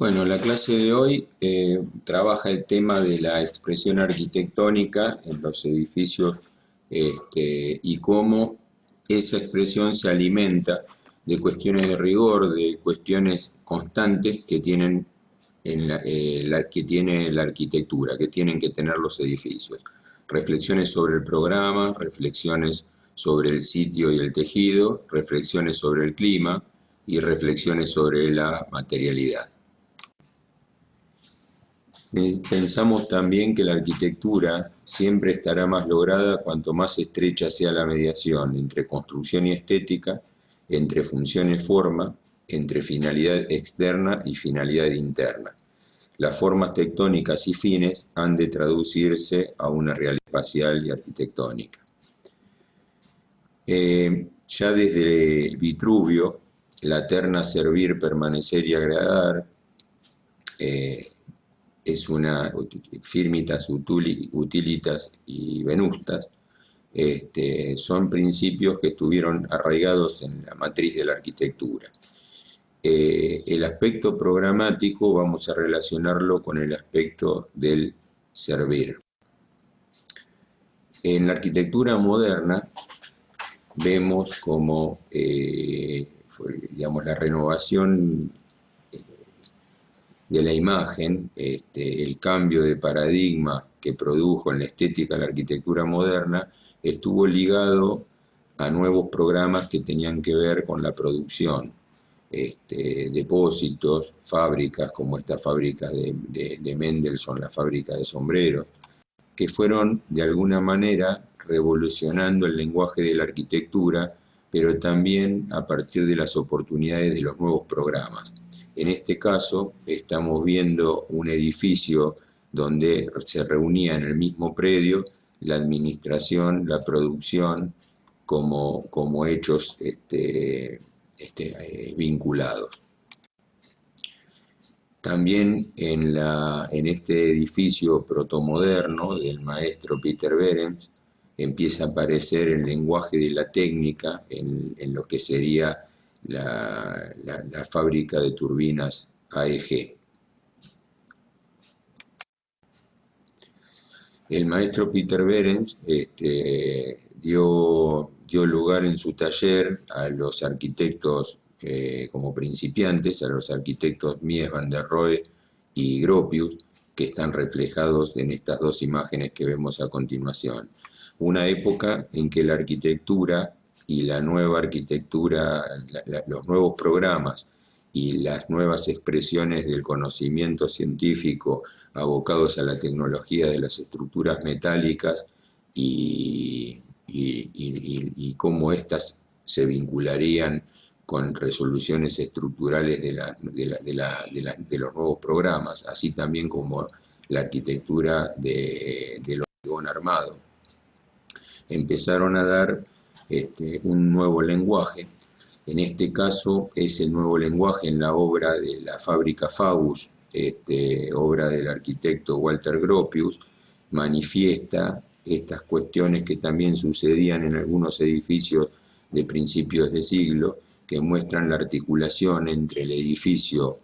Bueno, la clase de hoy trabaja el tema de la expresión arquitectónica en los edificios y cómo esa expresión se alimenta de cuestiones de rigor, de cuestiones constantes que tienen que tiene la arquitectura, que tienen que tener los edificios. Reflexiones sobre el programa, reflexiones sobre el sitio y el tejido, reflexiones sobre el clima y reflexiones sobre la materialidad. Pensamos también que la arquitectura siempre estará más lograda cuanto más estrecha sea la mediación entre construcción y estética, entre función y forma, entre finalidad externa y finalidad interna. Las formas tectónicas y fines han de traducirse a una realidad espacial y arquitectónica. Ya desde Vitruvio, la terna servir, permanecer y agradar, es una firmitas, utilitas y venustas, son principios que estuvieron arraigados en la matriz de la arquitectura. El aspecto programático vamos a relacionarlo con el aspecto del servir. En la arquitectura moderna vemos como digamos, la renovación de la imagen, el cambio de paradigma que produjo en la estética de la arquitectura moderna, estuvo ligado a nuevos programas que tenían que ver con la producción, depósitos, fábricas como esta fábrica de Mendelssohn, la fábrica de sombreros, que fueron de alguna manera revolucionando el lenguaje de la arquitectura, pero también a partir de las oportunidades de los nuevos programas. En este caso estamos viendo un edificio donde se reunía en el mismo predio la administración, la producción, como hechos vinculados. También en este edificio protomoderno del maestro Peter Behrens empieza a aparecer el lenguaje de la técnica en lo que sería la fábrica de turbinas AEG. El maestro Peter Behrens dio lugar en su taller a los arquitectos como principiantes, a los arquitectos Mies van der Rohe y Gropius, que están reflejados en estas dos imágenes que vemos a continuación. Una época en que la arquitectura y la nueva arquitectura, los nuevos programas y las nuevas expresiones del conocimiento científico abocados a la tecnología de las estructuras metálicas y cómo éstas se vincularían con resoluciones estructurales de los nuevos programas, así también como la arquitectura del hormigón armado. Empezaron a dar un nuevo lenguaje. En este caso es el nuevo lenguaje en la obra de la fábrica Faust, obra del arquitecto Walter Gropius, manifiesta estas cuestiones que también sucedían en algunos edificios de principios de siglo, que muestran la articulación entre el edificio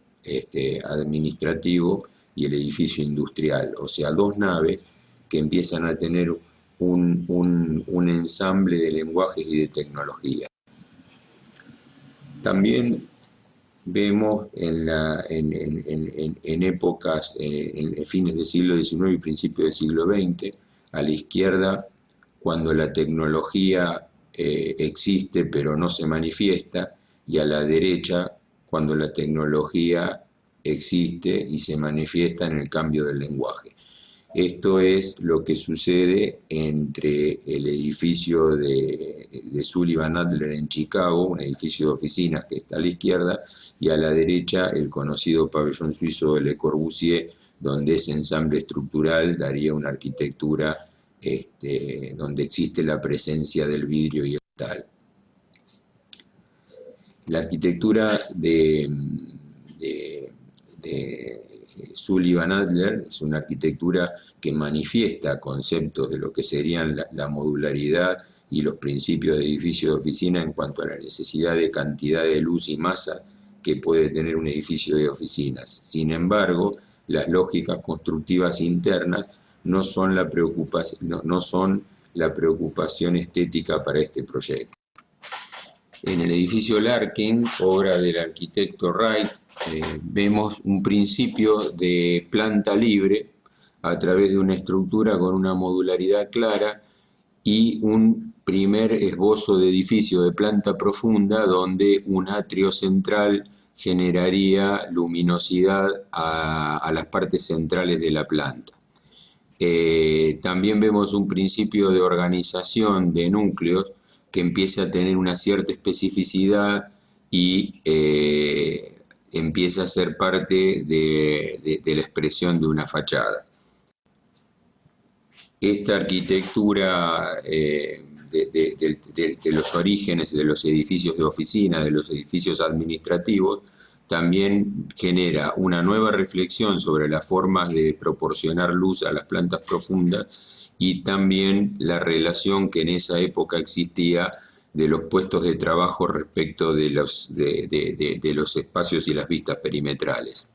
administrativo y el edificio industrial, o sea, dos naves que empiezan a tener un ensamble de lenguajes y de tecnología. También vemos en épocas, en fines del siglo XIX y principios del siglo XX, a la izquierda, cuando la tecnología existe pero no se manifiesta, y a la derecha, cuando la tecnología existe y se manifiesta en el cambio del lenguaje. Esto es lo que sucede entre el edificio de Sullivan Adler en Chicago, un edificio de oficinas que está a la izquierda, y a la derecha el conocido pabellón suizo de Le Corbusier, donde ese ensamble estructural daría una arquitectura donde existe la presencia del vidrio y el metal. La arquitectura de Sullivan Adler es una arquitectura que manifiesta conceptos de lo que serían la modularidad y los principios de edificio de oficina en cuanto a la necesidad de cantidad de luz y masa que puede tener un edificio de oficinas. Sin embargo, las lógicas constructivas internas no son la preocupación estética para este proyecto. En el edificio Larkin, obra del arquitecto Wright, vemos un principio de planta libre a través de una estructura con una modularidad clara y un primer esbozo de edificio de planta profunda donde un atrio central generaría luminosidad a las partes centrales de la planta. También vemos un principio de organización de núcleos que empieza a tener una cierta especificidad y empieza a ser parte de la expresión de una fachada. Esta arquitectura de los orígenes de los edificios de oficina, de los edificios administrativos, también genera una nueva reflexión sobre las formas de proporcionar luz a las plantas profundas y también la relación que en esa época existía de los puestos de trabajo respecto de los espacios y las vistas perimetrales.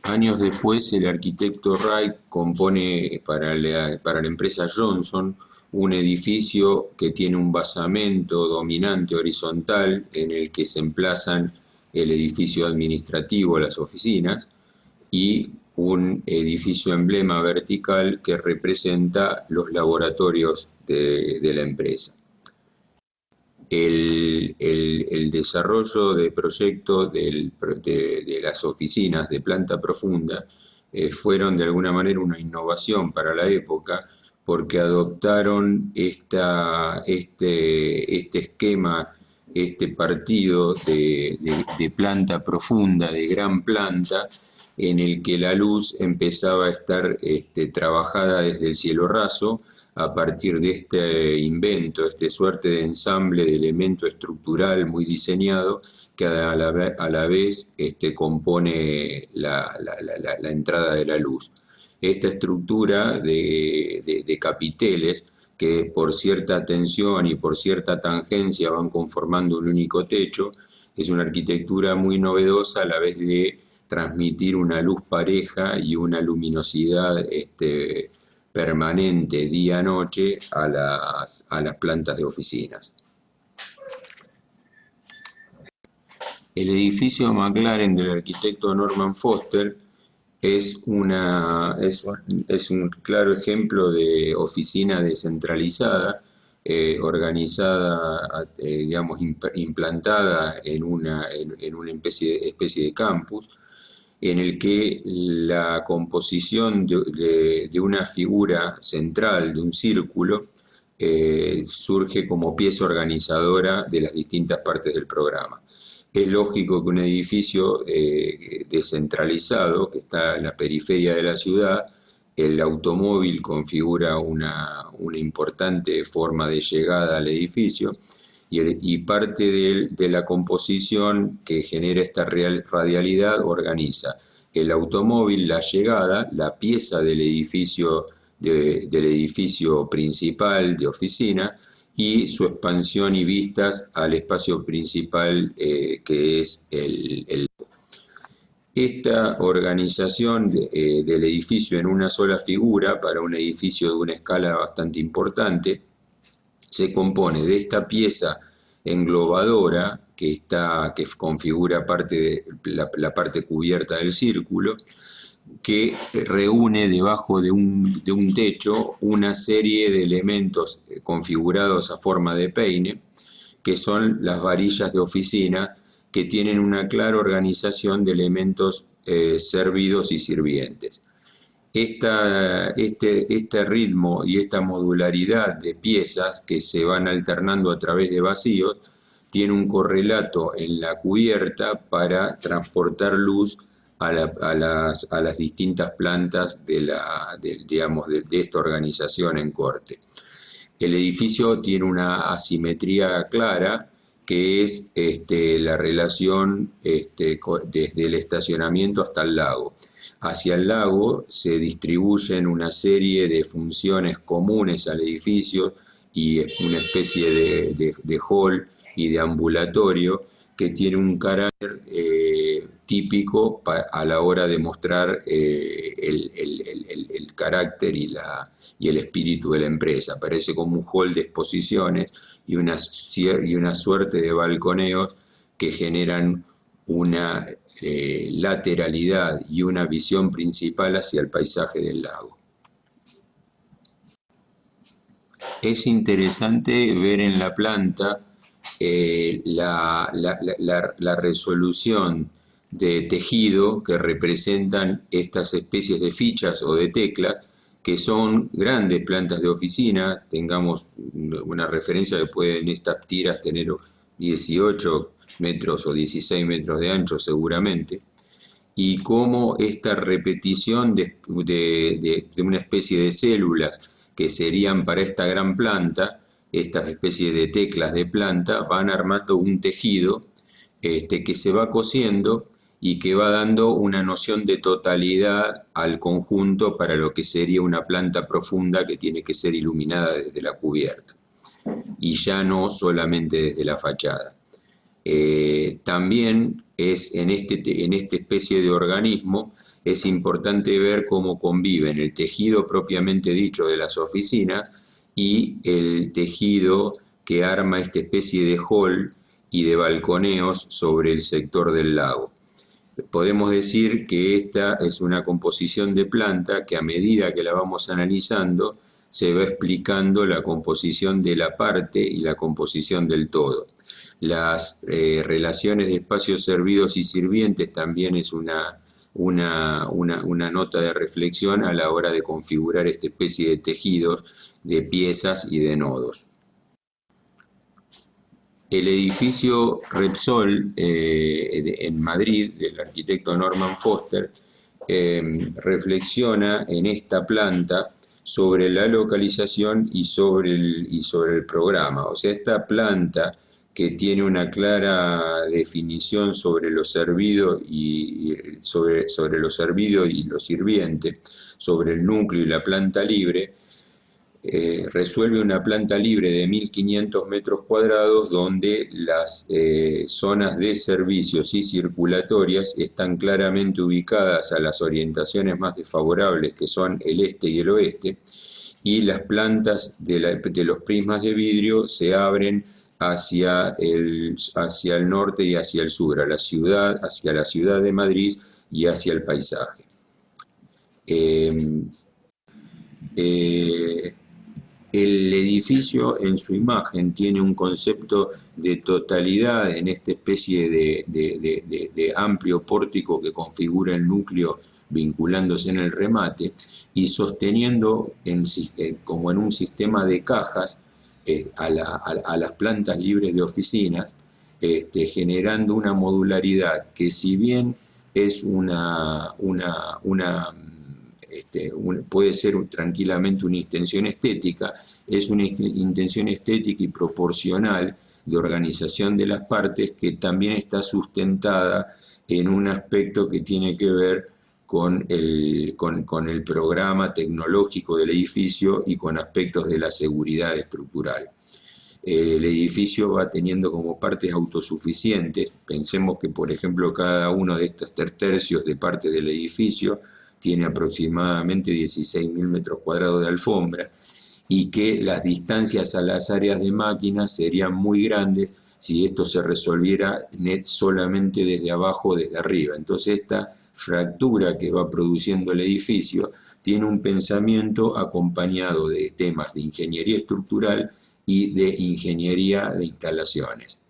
Años después, el arquitecto Wright compone para la empresa Johnson un edificio que tiene un basamento dominante horizontal en el que se emplazan el edificio administrativo, las oficinas, y un edificio emblema vertical que representa los laboratorios de la empresa. El desarrollo de proyectos de las oficinas de planta profunda fueron de alguna manera una innovación para la época porque adoptaron este esquema, este partido de planta profunda, de gran planta, en el que la luz empezaba a estar trabajada desde el cielo raso, a partir de este invento, suerte de ensamble de elemento estructural muy diseñado, que a la vez compone la entrada de la luz. Esta estructura de capiteles, que por cierta tensión y por cierta tangencia van conformando un único techo, es una arquitectura muy novedosa a la vez de transmitir una luz pareja y una luminosidad permanente día-noche a las plantas de oficinas. El edificio McLaren del arquitecto Norman Foster es un claro ejemplo de oficina descentralizada, organizada, digamos, implantada en una especie de campus, en el que la composición de una figura central, de un círculo, surge como pieza organizadora de las distintas partes del programa. Es lógico que un edificio descentralizado, que está en la periferia de la ciudad, el automóvil configura una importante forma de llegada al edificio, y parte de la composición que genera esta radialidad organiza el automóvil, la llegada, la pieza del edificio principal de oficina y su expansión y vistas al espacio principal que es el. Esta organización del edificio en una sola figura para un edificio de una escala bastante importante se compone de esta pieza englobadora que configura la parte cubierta del círculo, que reúne debajo de un techo una serie de elementos configurados a forma de peine, que son las varillas de oficina, que tienen una clara organización de elementos servidos y sirvientes. Este ritmo y esta modularidad de piezas que se van alternando a través de vacíos tiene un correlato en la cubierta para transportar luz a las distintas plantas de esta organización en corte. El edificio tiene una asimetría clara, que es la relación desde el estacionamiento hasta el lago. Hacia el lago se distribuyen una serie de funciones comunes al edificio y una especie de hall y de ambulatorio, que tiene un carácter típico a la hora de mostrar el carácter y el espíritu de la empresa. Parece como un hall de exposiciones y una suerte de balconeos que generan una lateralidad y una visión principal hacia el paisaje del lago. Es interesante ver en la planta la resolución de tejido que representan estas especies de fichas o de teclas, que son grandes plantas de oficina. Tengamos una referencia que pueden estas tiras tener 18 metros o 16 metros de ancho seguramente, y cómo esta repetición de una especie de células que serían para esta gran planta, estas especies de teclas de planta, van armando un tejido que se va cosiendo y que va dando una noción de totalidad al conjunto para lo que sería una planta profunda que tiene que ser iluminada desde la cubierta y ya no solamente desde la fachada. También es en esta especie de organismo es importante ver cómo conviven el tejido propiamente dicho de las oficinas y el tejido que arma esta especie de hall y de balconeos sobre el sector del lago. Podemos decir que esta es una composición de planta que a medida que la vamos analizando se va explicando la composición de la parte y la composición del todo. Las relaciones de espacios servidos y sirvientes también es una nota de reflexión a la hora de configurar esta especie de tejidos, de piezas y de nodos. El edificio Repsol en Madrid, del arquitecto Norman Foster, reflexiona en esta planta sobre la localización y sobre el programa. O sea, esta planta que tiene una clara definición sobre lo servido sobre lo servido y lo sirviente, sobre el núcleo y la planta libre, resuelve una planta libre de 1.500 metros cuadrados donde las zonas de servicios y circulatorias están claramente ubicadas a las orientaciones más desfavorables, que son el este y el oeste, y las plantas de los prismas de vidrio se abren hacia el norte y hacia el sur, hacia la ciudad de Madrid y hacia el paisaje. El edificio en su imagen tiene un concepto de totalidad en esta especie de amplio pórtico que configura el núcleo vinculándose en el remate y sosteniendo como en un sistema de cajas a las plantas libres de oficinas, generando una modularidad que, si bien es puede ser tranquilamente una intención estética, es una intención estética y proporcional de organización de las partes que también está sustentada en un aspecto que tiene que ver con el programa tecnológico del edificio y con aspectos de la seguridad estructural. El edificio va teniendo como partes autosuficientes. Pensemos que, por ejemplo, cada uno de estos tercios de parte del edificio tiene aproximadamente 16.000 metros cuadrados de alfombra y que las distancias a las áreas de máquinas serían muy grandes si esto se resolviera solamente desde abajo o desde arriba. Entonces esta fractura que va produciendo el edificio tiene un pensamiento acompañado de temas de ingeniería estructural y de ingeniería de instalaciones.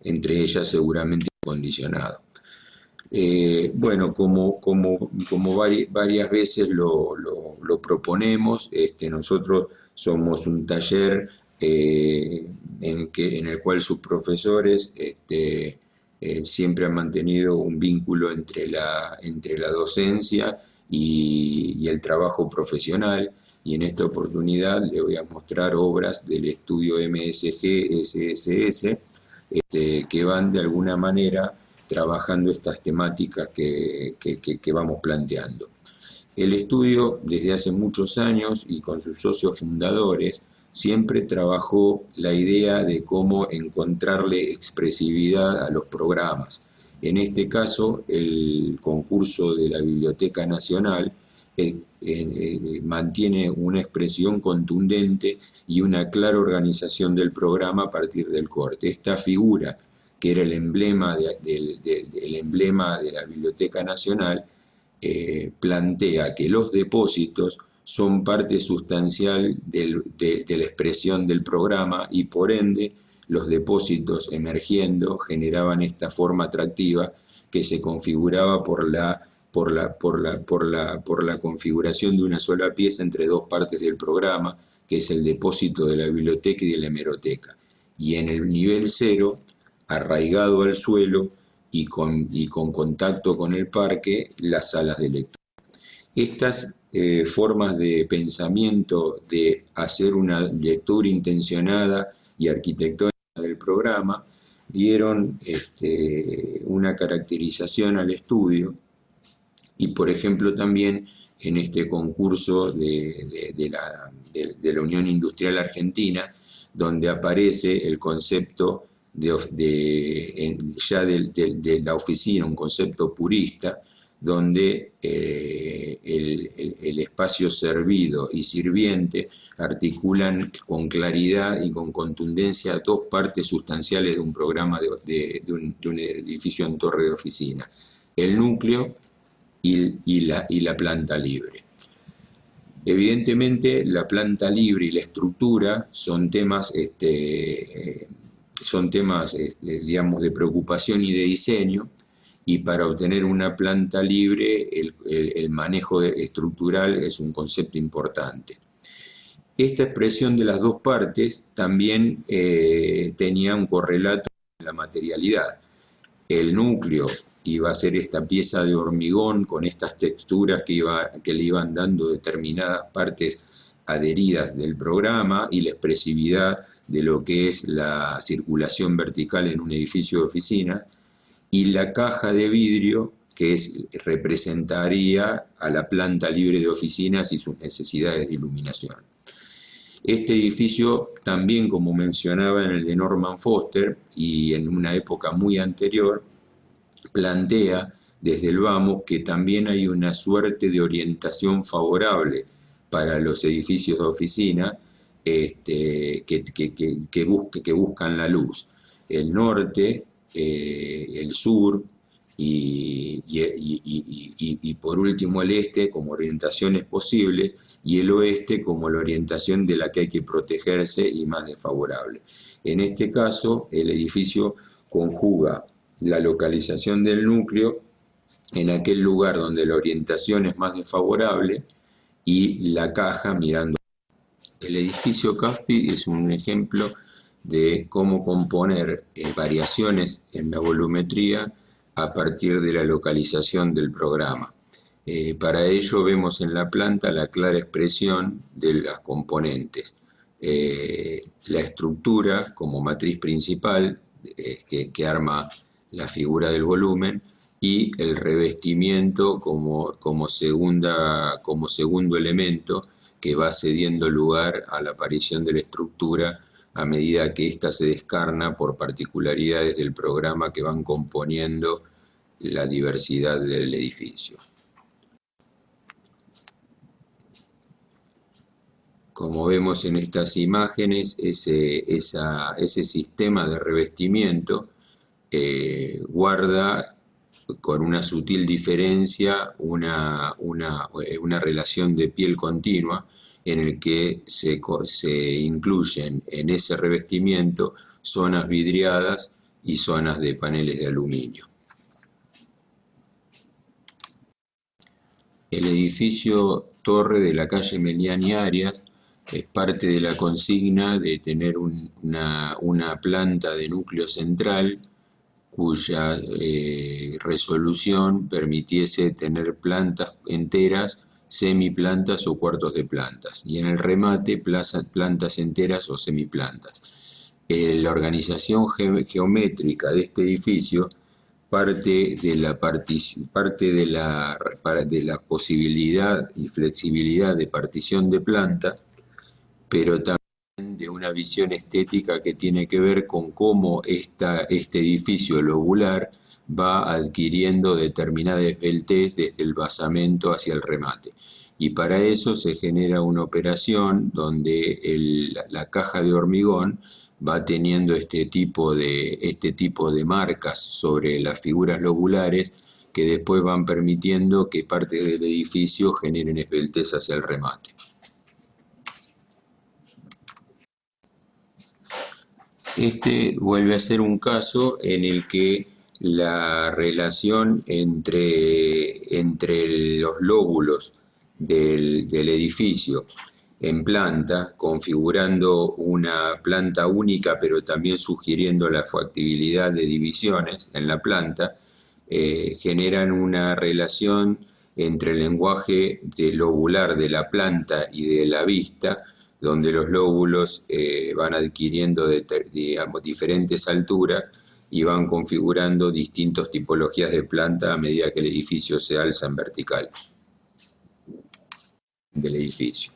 Entre ellas seguramente acondicionado. Bueno, como varias veces lo proponemos, nosotros somos un taller en el cual sus profesores siempre han mantenido un vínculo entre la docencia y el trabajo profesional, y en esta oportunidad le voy a mostrar obras del estudio MSG-SSS que van de alguna manera trabajando estas temáticas que vamos planteando. El estudio, desde hace muchos años y con sus socios fundadores, siempre trabajó la idea de cómo encontrarle expresividad a los programas. En este caso, el concurso de la Biblioteca Nacional mantiene una expresión contundente y una clara organización del programa a partir del corte. Esta figura, que era el emblema de la Biblioteca Nacional, plantea que los depósitos son parte sustancial de la expresión del programa y por ende los depósitos emergiendo generaban esta forma atractiva que se configuraba por la configuración de una sola pieza entre dos partes del programa, que es el depósito de la biblioteca y de la hemeroteca. Y en el nivel 0, arraigado al suelo y con contacto con el parque, las salas de lectura. Estas formas de pensamiento de hacer una lectura intencionada y arquitectónica del programa dieron una caracterización al estudio y, por ejemplo, también en este concurso de la Unión Industrial Argentina, donde aparece el concepto de la oficina, un concepto purista, donde el espacio servido y sirviente articulan con claridad y con contundencia dos partes sustanciales de un programa de un edificio en torre de oficina: el núcleo y la planta libre. Evidentemente, la planta libre y la estructura son temas, digamos, de preocupación y de diseño, y para obtener una planta libre el manejo estructural es un concepto importante. Esta expresión de las dos partes también tenía un correlato en la materialidad. El núcleo iba a ser esta pieza de hormigón con estas texturas que le iban dando determinadas partes adheridas del programa y la expresividad de lo que es la circulación vertical en un edificio de oficina, y la caja de vidrio que representaría a la planta libre de oficinas y sus necesidades de iluminación. Este edificio también, como mencionaba en el de Norman Foster y en una época muy anterior, plantea desde el vamos que también hay una suerte de orientación favorable para los edificios de oficina que buscan la luz. El norte, el sur y por último el este como orientaciones posibles, y el oeste como la orientación de la que hay que protegerse y más desfavorable. En este caso, el edificio conjuga la localización del núcleo en aquel lugar donde la orientación es más desfavorable y la caja mirando. El edificio CAFPI es un ejemplo de cómo componer variaciones en la volumetría a partir de la localización del programa. Para ello vemos en la planta la clara expresión de las componentes. La estructura como matriz principal que arma la figura del volumen, y el revestimiento como segundo elemento que va cediendo lugar a la aparición de la estructura a medida que ésta se descarna por particularidades del programa que van componiendo la diversidad del edificio. Como vemos en estas imágenes, ese sistema de revestimiento guarda con una sutil diferencia una relación de piel continua en el que se incluyen en ese revestimiento zonas vidriadas y zonas de paneles de aluminio. El edificio Torre de la calle Meliani Arias es parte de la consigna de tener una planta de núcleo central cuya resolución permitiese tener plantas enteras, semiplantas o cuartos de plantas, y en el remate plantas enteras o semiplantas. La organización geométrica de este edificio parte de la posibilidad y flexibilidad de partición de planta, pero también una visión estética que tiene que ver con cómo este edificio lobular va adquiriendo determinada esbeltez desde el basamento hacia el remate. Y para eso se genera una operación donde la caja de hormigón va teniendo este tipo de marcas sobre las figuras lobulares que después van permitiendo que parte del edificio generen esbeltez hacia el remate. Este vuelve a ser un caso en el que la relación entre los lóbulos del edificio en planta, configurando una planta única, pero también sugiriendo la factibilidad de divisiones en la planta, generan una relación entre el lenguaje lobular de la planta y de la vista, donde los lóbulos van adquiriendo digamos, diferentes alturas y van configurando distintas tipologías de planta a medida que el edificio se alza en vertical del edificio.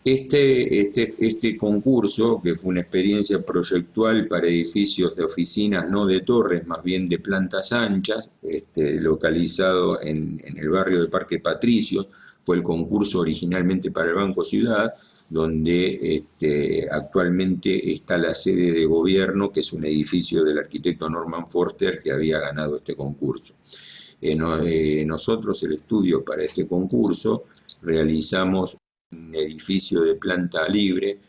Este concurso, que fue una experiencia proyectual para edificios de oficinas, no de torres, más bien de plantas anchas, localizado en el barrio de Parque Patricios, fue el concurso originalmente para el Banco Ciudad, donde actualmente está la sede de gobierno, que es un edificio del arquitecto Norman Foster, que había ganado este concurso. Nosotros, el estudio para este concurso, realizamos un edificio de planta libre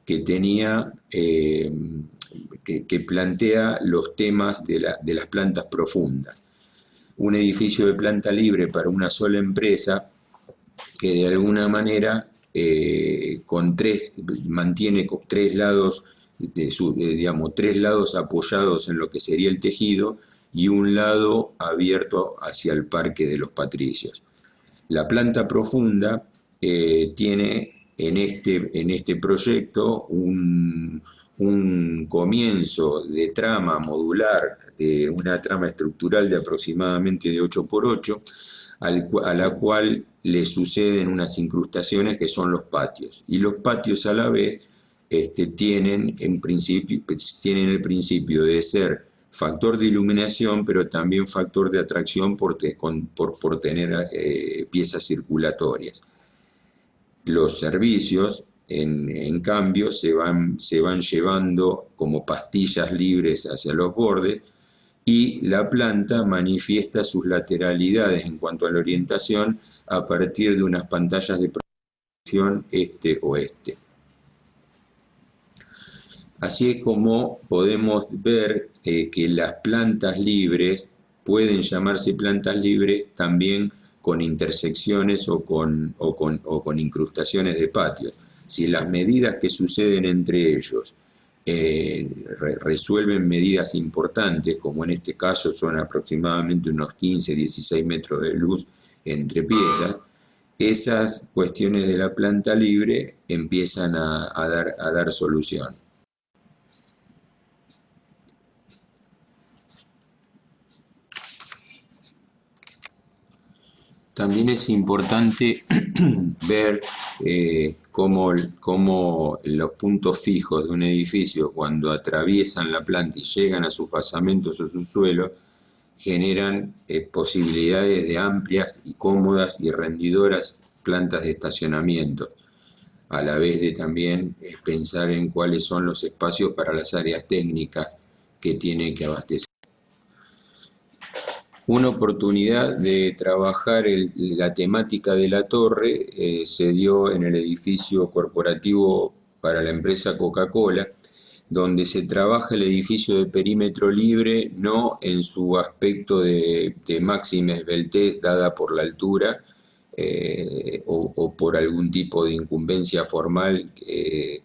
que tenía que plantea los temas de las plantas profundas. Un edificio de planta libre para una sola empresa que de alguna manera mantiene tres lados, digamos, tres lados apoyados en lo que sería el tejido y un lado abierto hacia el Parque de los Patricios. La planta profunda tiene en este proyecto un comienzo de trama modular, de una trama estructural de aproximadamente de 8×8, a la cual le suceden unas incrustaciones que son los patios. Y los patios a la vez tienen el principio de ser factor de iluminación, pero también factor de atracción por tener piezas circulatorias. Los servicios, en cambio, se van llevando como pastillas libres hacia los bordes, y la planta manifiesta sus lateralidades en cuanto a la orientación a partir de unas pantallas de proyección este-oeste. Así es como podemos ver que las plantas libres pueden llamarse plantas libres también con intersecciones o con incrustaciones de patios. Si las medidas que suceden entre ellos resuelven medidas importantes, como en este caso son aproximadamente unos 15-16 metros de luz entre piezas, esas cuestiones de la planta libre empiezan a dar solución. También es importante ver cómo los puntos fijos de un edificio, cuando atraviesan la planta y llegan a sus basamentos o sus suelos, generan posibilidades de amplias y cómodas y rendidoras plantas de estacionamiento, a la vez de también pensar en cuáles son los espacios para las áreas técnicas que tiene que abastecer. Una oportunidad de trabajar la temática de la torre se dio en el edificio corporativo para la empresa Coca-Cola, donde se trabaja el edificio de perímetro libre no en su aspecto de máxima esbeltez dada por la altura o por algún tipo de incumbencia formal que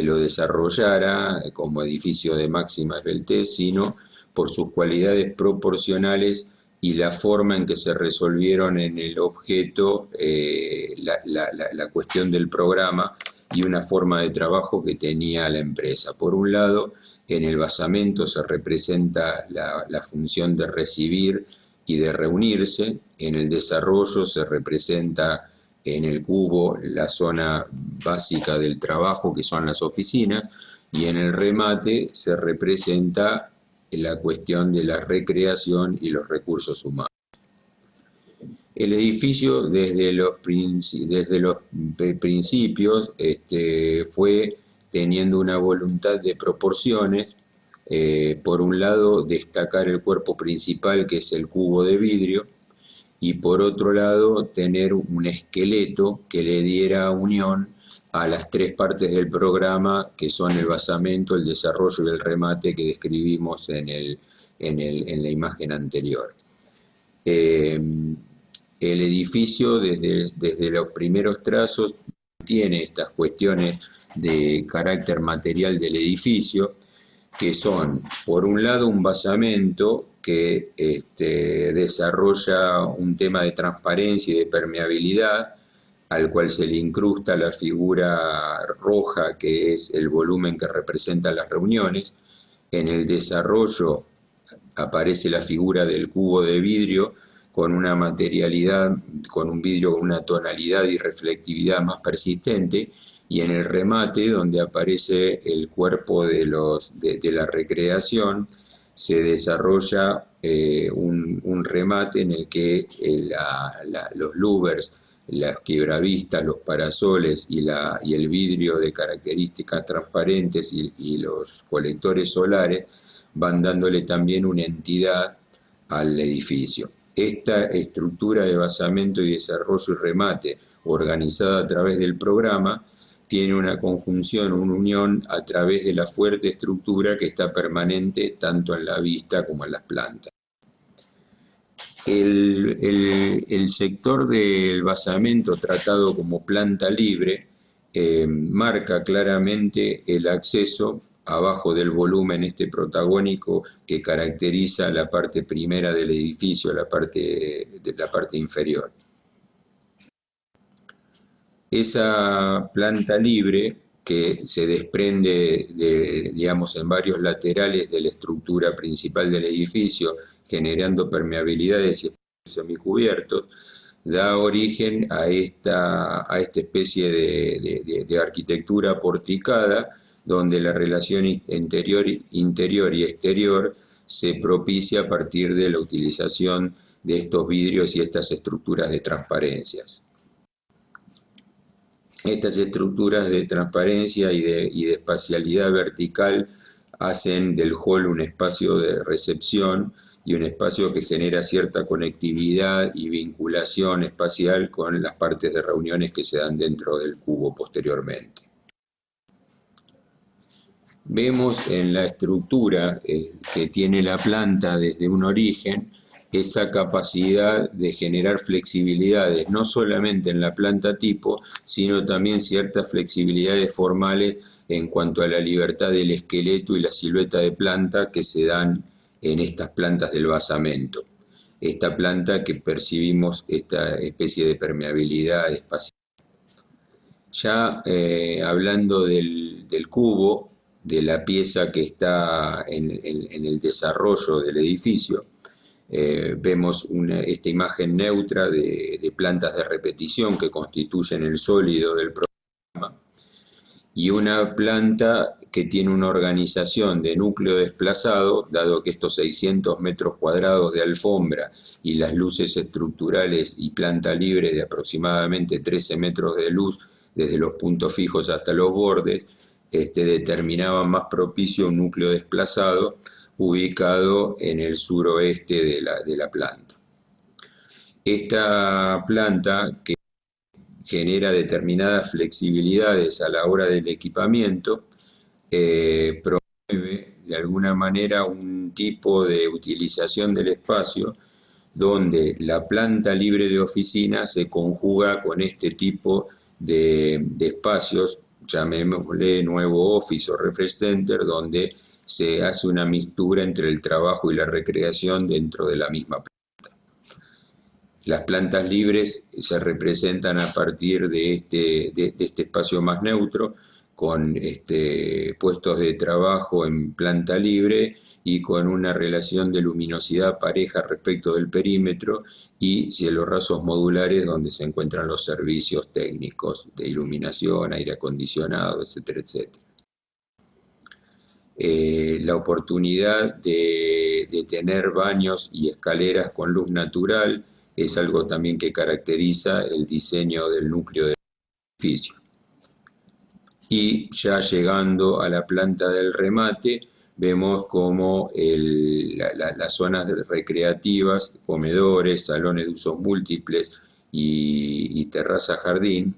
lo desarrollara como edificio de máxima esbeltez, sino por sus cualidades proporcionales y la forma en que se resolvieron en el objeto la cuestión del programa y una forma de trabajo que tenía la empresa. Por un lado, en el basamento se representa la función de recibir y de reunirse, en el desarrollo se representa en el cubo la zona básica del trabajo, que son las oficinas, y en el remate se representa la cuestión de la recreación y los recursos humanos. El edificio desde los principios fue teniendo una voluntad de proporciones. Por un lado, destacar el cuerpo principal, que es el cubo de vidrio, y por otro lado, tener un esqueleto que le diera unión a las tres partes del programa, que son el basamento, el desarrollo y el remate que describimos en la imagen anterior. El edificio, desde los primeros trazos, tiene estas cuestiones de carácter material del edificio, que son, por un lado, un basamento que desarrolla un tema de transparencia y de permeabilidad, al cual se le incrusta la figura roja, que es el volumen que representan las reuniones. En el desarrollo aparece la figura del cubo de vidrio con una materialidad, con un vidrio con una tonalidad y reflectividad más persistente, y en el remate, donde aparece el cuerpo de la recreación, se desarrolla un remate en el que los louvers, las quiebravistas, los parasoles y el vidrio de características transparentes y los colectores solares van dándole también una entidad al edificio. Esta estructura de basamento y desarrollo y remate organizada a través del programa tiene una conjunción, una unión a través de la fuerte estructura que está permanente tanto en la vista como en las plantas. El sector del basamento, tratado como planta libre, marca claramente el acceso abajo del volumen protagónico que caracteriza la parte primera del edificio, la parte inferior. Esa planta libre, que se desprende digamos, en varios laterales de la estructura principal del edificio, generando permeabilidades y espacios semicubiertos, da origen a esta especie de arquitectura porticada, donde la relación interior y exterior se propicia a partir de la utilización de estos vidrios y estas estructuras de transparencias. Estas estructuras de transparencia y de espacialidad vertical hacen del hall un espacio de recepción y un espacio que genera cierta conectividad y vinculación espacial con las partes de reuniones que se dan dentro del cubo posteriormente. Vemos en la estructura que tiene la planta desde un origen esa capacidad de generar flexibilidades, no solamente en la planta tipo, sino también ciertas flexibilidades formales en cuanto a la libertad del esqueleto y la silueta de planta que se dan en estas plantas del basamento. Esta planta que percibimos esta especie de permeabilidad espacial. Ya hablando del cubo, de la pieza que está en el desarrollo del edificio, vemos esta imagen neutra de plantas de repetición que constituyen el sólido del programa, y una planta que tiene una organización de núcleo desplazado, dado que estos 600 metros cuadrados de alfombra y las luces estructurales y planta libre de aproximadamente 13 metros de luz desde los puntos fijos hasta los bordes, determinaban más propicio un núcleo desplazado ubicado en el suroeste de la planta. Esta planta, que genera determinadas flexibilidades a la hora del equipamiento, promueve de alguna manera un tipo de utilización del espacio donde la planta libre de oficina se conjuga con este tipo de espacios, llamémosle nuevo office o refresh center, donde se hace una mixtura entre el trabajo y la recreación dentro de la misma planta. Las plantas libres se representan a partir de este espacio más neutro, con puestos de trabajo en planta libre y con una relación de luminosidad pareja respecto del perímetro, y cielos rasos modulares donde se encuentran los servicios técnicos de iluminación, aire acondicionado, etcétera, etcétera. La oportunidad de tener baños y escaleras con luz natural es algo también que caracteriza el diseño del núcleo del edificio. Y ya llegando a la planta del remate, vemos como las zonas recreativas, comedores, salones de usos múltiples y terraza jardín,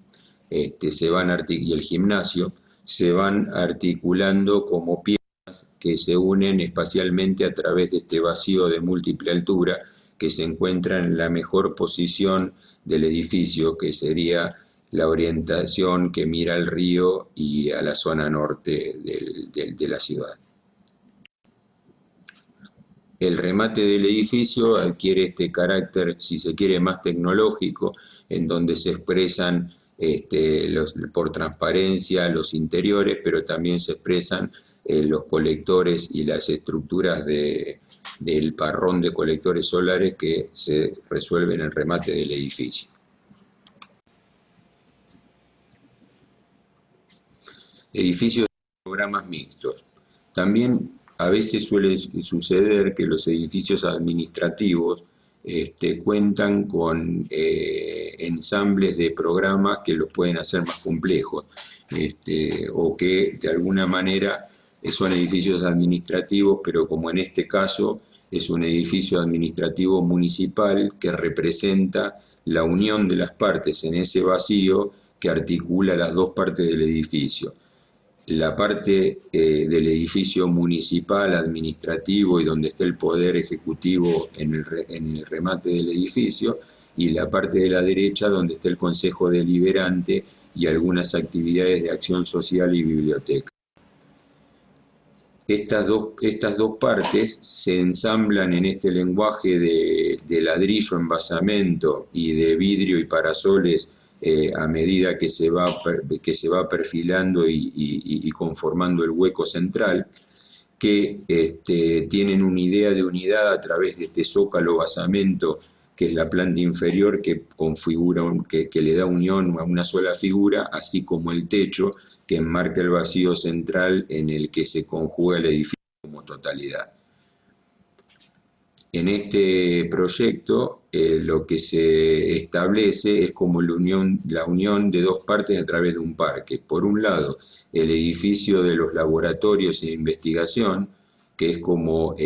y el gimnasio, se van articulando como piezas que se unen espacialmente a través de este vacío de múltiple altura que se encuentra en la mejor posición del edificio, que sería la orientación que mira al río y a la zona norte de la ciudad. El remate del edificio adquiere este carácter, si se quiere, más tecnológico, en donde se expresan por transparencia los interiores, pero también se expresan los colectores y las estructuras del parrón de colectores solares que se resuelven en el remate del edificio. Edificios de programas mixtos. También a veces suele suceder que los edificios administrativos cuentan con ensambles de programas que los pueden hacer más complejos, o que de alguna manera son edificios administrativos, pero como en este caso es un edificio administrativo municipal que representa la unión de las partes en ese vacío que articula las dos partes del edificio. La parte del edificio municipal, administrativo y donde está el poder ejecutivo en el remate del edificio, y la parte de la derecha donde está el consejo deliberante y algunas actividades de acción social y biblioteca. Estas dos partes se ensamblan en este lenguaje de ladrillo en basamento y de vidrio y parasoles a medida que se va perfilando y conformando el hueco central, que tienen una idea de unidad a través de este zócalo basamento, que es la planta inferior, que configura, que le da unión a una sola figura, así como el techo, que enmarca el vacío central en el que se conjuga el edificio como totalidad. En este proyecto lo que se establece es como la unión de dos partes a través de un parque. Por un lado, el edificio de los laboratorios de investigación, que es como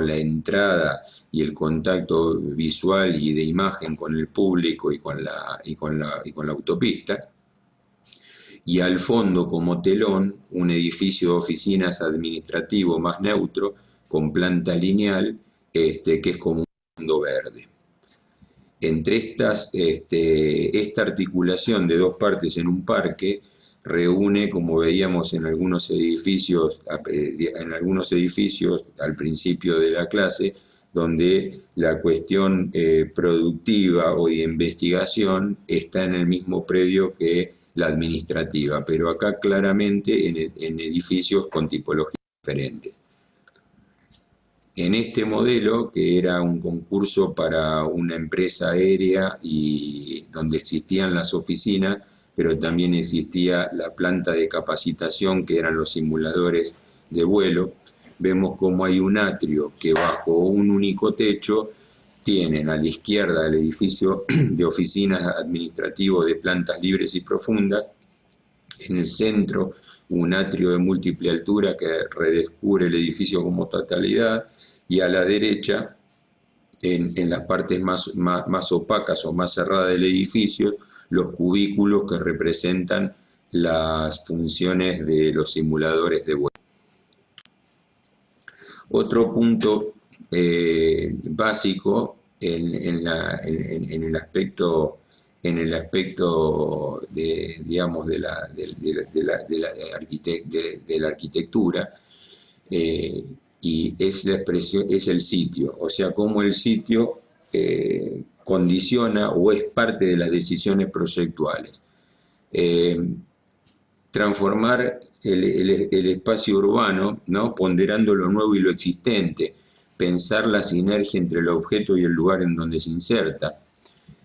la entrada y el contacto visual y de imagen con el público y con la autopista. Y al fondo, como telón, un edificio de oficinas administrativo más neutro, con planta lineal, que es como un fondo verde. Entre esta articulación de dos partes en un parque reúne, como veíamos en algunos edificios al principio de la clase, donde la cuestión productiva o de investigación está en el mismo predio que la administrativa, pero acá claramente en edificios con tipologías diferentes. En este modelo, que era un concurso para una empresa aérea y donde existían las oficinas, pero también existía la planta de capacitación, que eran los simuladores de vuelo, vemos cómo hay un atrio que bajo un único techo tienen a la izquierda el edificio de oficinas administrativo de plantas libres y profundas, en el centro un atrio de múltiple altura que redescubre el edificio como totalidad, y a la derecha, en las partes más opacas o más cerradas del edificio, los cubículos que representan las funciones de los simuladores de vuelo. Otro punto básico en el aspecto de, digamos, de la arquitectura, y es el sitio, o sea, cómo el sitio condiciona o es parte de las decisiones proyectuales. transformar el espacio urbano, ¿no? Ponderando lo nuevo y lo existente, pensar la sinergia entre el objeto y el lugar en donde se inserta,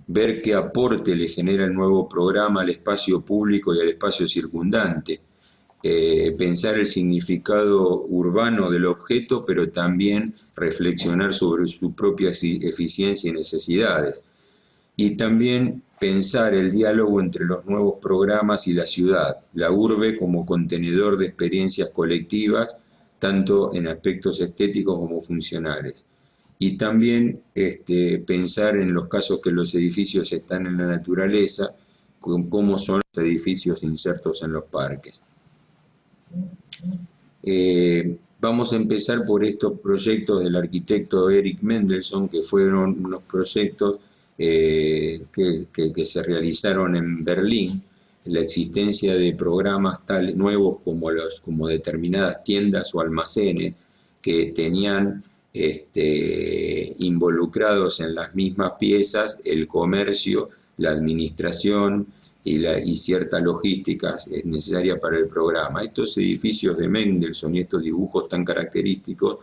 ver qué aporte le genera el nuevo programa al espacio público y al espacio circundante, pensar el significado urbano del objeto, pero también reflexionar sobre su propia eficiencia y necesidades. Y también pensar el diálogo entre los nuevos programas y la ciudad, la urbe como contenedor de experiencias colectivas, tanto en aspectos estéticos como funcionales. Y también pensar en los casos que los edificios están en la naturaleza, cómo son los edificios insertos en los parques. Vamos a empezar por estos proyectos del arquitecto Eric Mendelsohn, que fueron unos proyectos que se realizaron en Berlín, la existencia de programas nuevos como determinadas tiendas o almacenes que tenían involucrados en las mismas piezas el comercio, la administración y cierta logística necesaria para el programa. Estos edificios de Mendelsohn y estos dibujos tan característicos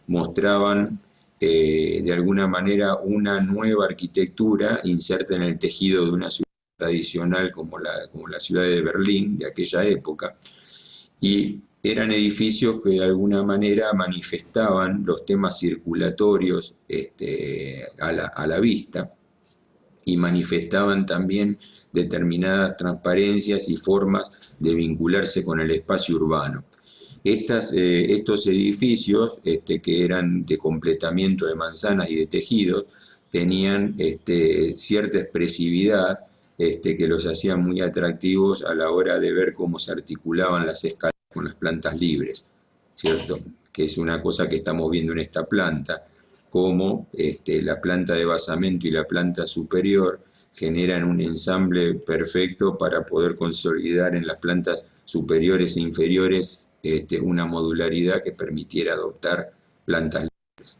mostraban de alguna manera una nueva arquitectura inserta en el tejido de una ciudad tradicional como la ciudad de Berlín de aquella época, y eran edificios que de alguna manera manifestaban los temas circulatorios a la vista, y manifestaban también determinadas transparencias y formas de vincularse con el espacio urbano. Estos edificios, que eran de completamiento de manzanas y de tejidos, tenían cierta expresividad que los hacía muy atractivos a la hora de ver cómo se articulaban las escalas con las plantas libres, ¿cierto? Que es una cosa que estamos viendo en esta planta, cómo la planta de basamento y la planta superior generan un ensamble perfecto para poder consolidar en las plantas superiores e inferiores una modularidad que permitiera adoptar plantas libres.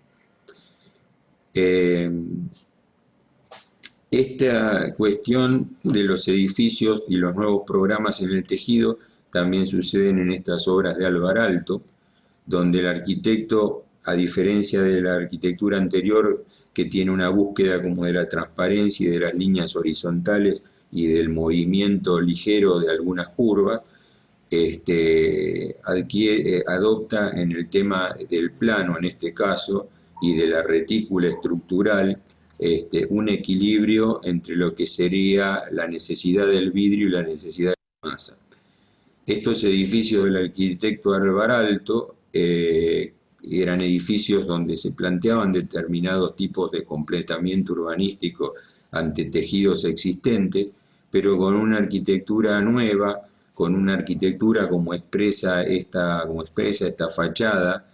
Esta cuestión de los edificios y los nuevos programas en el tejido también suceden en estas obras de Alvar Aalto, donde el arquitecto, a diferencia de la arquitectura anterior, que tiene una búsqueda como de la transparencia y de las líneas horizontales y del movimiento ligero de algunas curvas, adopta en el tema del plano, en este caso, y de la retícula estructural, un equilibrio entre lo que sería la necesidad del vidrio y la necesidad de la masa. Estos edificios del arquitecto Alvar Aalto eran edificios donde se planteaban determinados tipos de completamiento urbanístico ante tejidos existentes, pero con una arquitectura nueva, con una arquitectura como expresa esta fachada,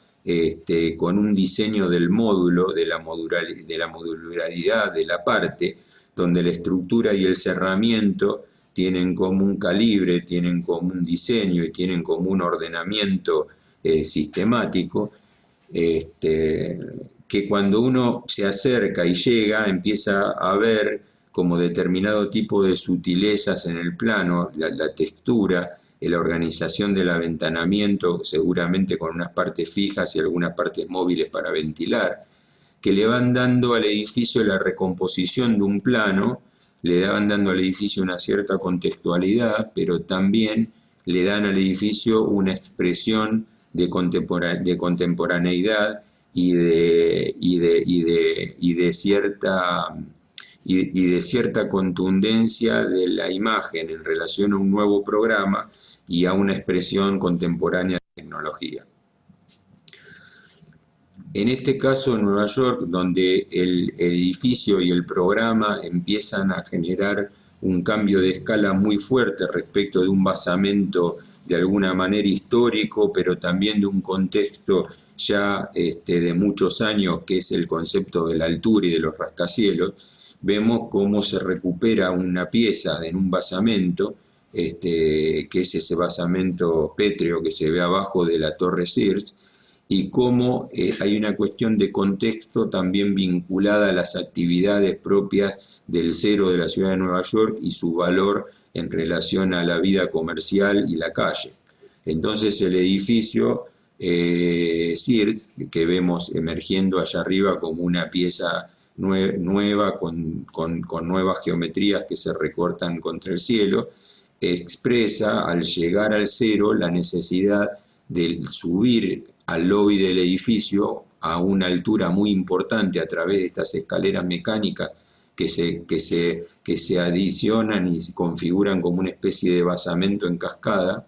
con un diseño del módulo, de la modularidad de la parte, donde la estructura y el cerramiento tienen como un calibre, tienen como un diseño y tienen como un ordenamiento sistemático, que cuando uno se acerca y llega empieza a ver como determinado tipo de sutilezas en el plano, la textura, la organización del aventanamiento, seguramente con unas partes fijas y algunas partes móviles para ventilar, que le van dando al edificio la recomposición de un plano, le van dando al edificio una cierta contextualidad, pero también le dan al edificio una expresión de contemporaneidad y de cierta contundencia de la imagen en relación a un nuevo programa y a una expresión contemporánea de tecnología. En este caso, en Nueva York, donde el edificio y el programa empiezan a generar un cambio de escala muy fuerte respecto de un basamento de alguna manera histórico, pero también de un contexto ya de muchos años, que es el concepto de la altura y de los rascacielos, vemos cómo se recupera una pieza en un basamento, que es ese basamento pétreo que se ve abajo de la Torre Sears, y cómo hay una cuestión de contexto también vinculada a las actividades propias del cero de la ciudad de Nueva York y su valor en relación a la vida comercial y la calle. Entonces el edificio Sears, que vemos emergiendo allá arriba como una pieza nueva con nuevas geometrías que se recortan contra el cielo, expresa al llegar al cero la necesidad de subir al lobby del edificio a una altura muy importante a través de estas escaleras mecánicas que se adicionan y se configuran como una especie de basamento en cascada,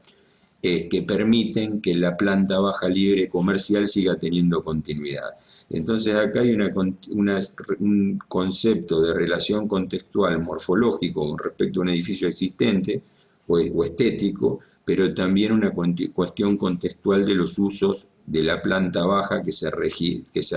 que permiten que la planta baja libre comercial siga teniendo continuidad. Entonces acá hay un concepto de relación contextual morfológico con respecto a un edificio existente o estético, pero también una cuestión contextual de los usos de la planta baja que se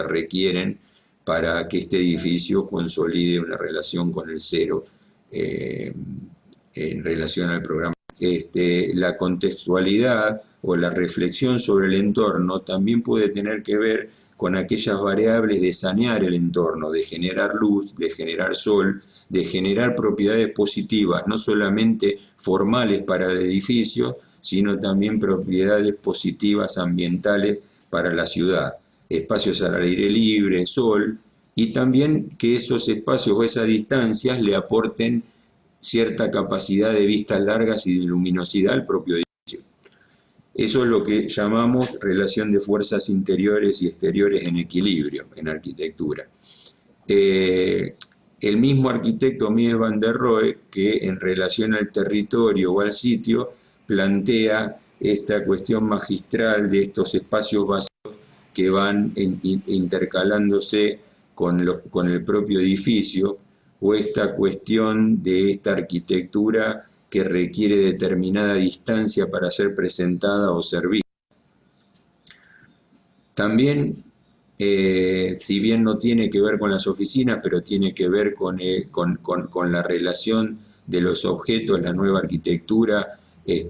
requieren para que este edificio consolide una relación con el cero en relación al programa. La contextualidad o la reflexión sobre el entorno también puede tener que ver con aquellas variables de sanear el entorno, de generar luz, de generar sol, de generar propiedades positivas, no solamente formales para el edificio, sino también propiedades positivas ambientales para la ciudad, espacios al aire libre, sol, y también que esos espacios o esas distancias le aporten cierta capacidad de vistas largas y de luminosidad al propio edificio. Eso es lo que llamamos relación de fuerzas interiores y exteriores en equilibrio en arquitectura. El mismo arquitecto Mies van der Rohe, que en relación al territorio o al sitio, plantea esta cuestión magistral de estos espacios vacíos que van intercalándose con el propio edificio, o esta cuestión de esta arquitectura que requiere determinada distancia para ser presentada o servida. También, si bien no tiene que ver con las oficinas, pero tiene que ver con la relación de los objetos, la nueva arquitectura,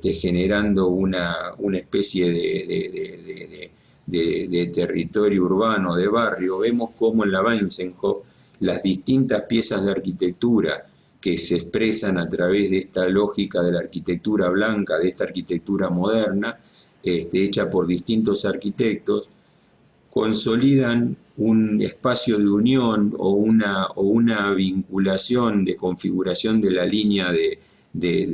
generando una especie de territorio urbano, de barrio. Vemos cómo en la Weinsenhof las distintas piezas de arquitectura que se expresan a través de esta lógica de la arquitectura blanca, de esta arquitectura moderna, hecha por distintos arquitectos, consolidan un espacio de unión o una vinculación de configuración de la línea de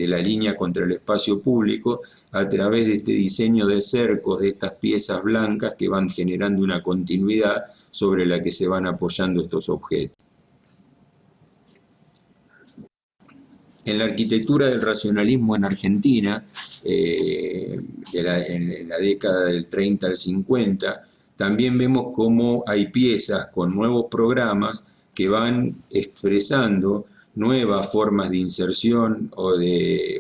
la línea contra el espacio público a través de este diseño de cercos, de estas piezas blancas que van generando una continuidad sobre la que se van apoyando estos objetos. En la arquitectura del racionalismo en Argentina, en la década del 30 al 50, también vemos cómo hay piezas con nuevos programas que van expresando nuevas formas de inserción o de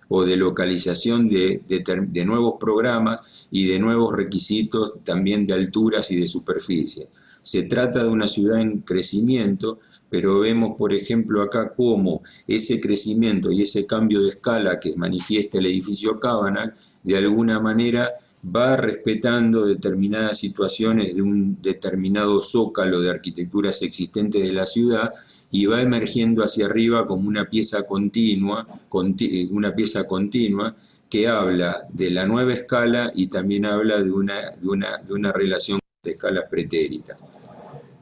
localización de nuevos programas y de nuevos requisitos también de alturas y de superficie. Se trata de una ciudad en crecimiento, pero vemos, por ejemplo, acá cómo ese crecimiento y ese cambio de escala que manifiesta el edificio Cabanal, de alguna manera va respetando determinadas situaciones de un determinado zócalo de arquitecturas existentes de la ciudad y va emergiendo hacia arriba como una pieza continua que habla de la nueva escala y también habla de una relación de escalas pretéritas.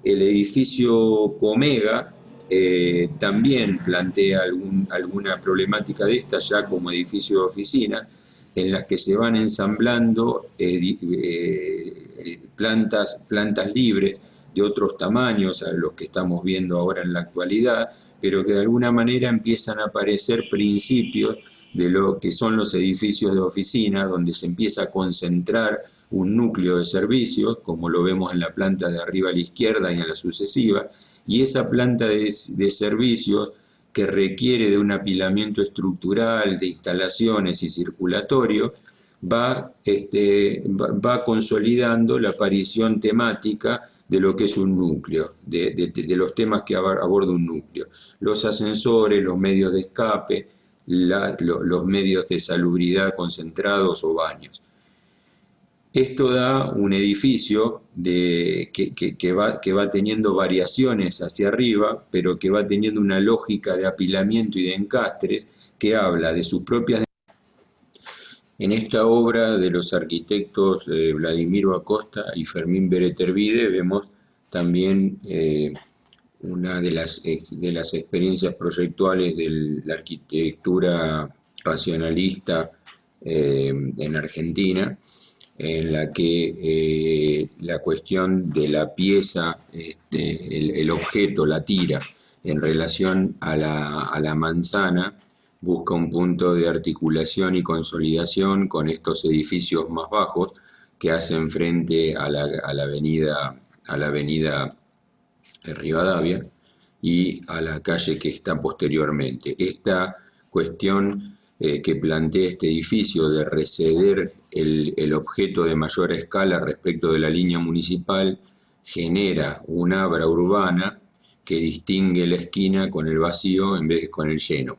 El edificio Comega también plantea alguna problemática de esta ya como edificio de oficina, en las que se van ensamblando plantas libres de otros tamaños a los que estamos viendo ahora en la actualidad, pero que de alguna manera empiezan a aparecer principios de lo que son los edificios de oficina, donde se empieza a concentrar un núcleo de servicios, como lo vemos en la planta de arriba a la izquierda y en la sucesiva, y esa planta de servicios que requiere de un apilamiento estructural, de instalaciones y circulatorio, va consolidando la aparición temática de lo que es un núcleo, de los temas que aborda un núcleo. Los ascensores, los medios de escape, los medios de salubridad concentrados o baños. Esto da un edificio que va teniendo variaciones hacia arriba, pero que va teniendo una lógica de apilamiento y de encastres que habla de sus propias. En esta obra de los arquitectos Vladimiro Acosta y Fermín Beretervide vemos también una de las experiencias proyectuales de la arquitectura racionalista en Argentina, en la que la cuestión de la pieza, el objeto, la tira, en relación a la manzana, busca un punto de articulación y consolidación con estos edificios más bajos que hacen frente a la avenida Rivadavia y a la calle que está posteriormente. Esta cuestión que plantea este edificio de receder el objeto de mayor escala respecto de la línea municipal genera una abra urbana que distingue la esquina con el vacío en vez de con el lleno.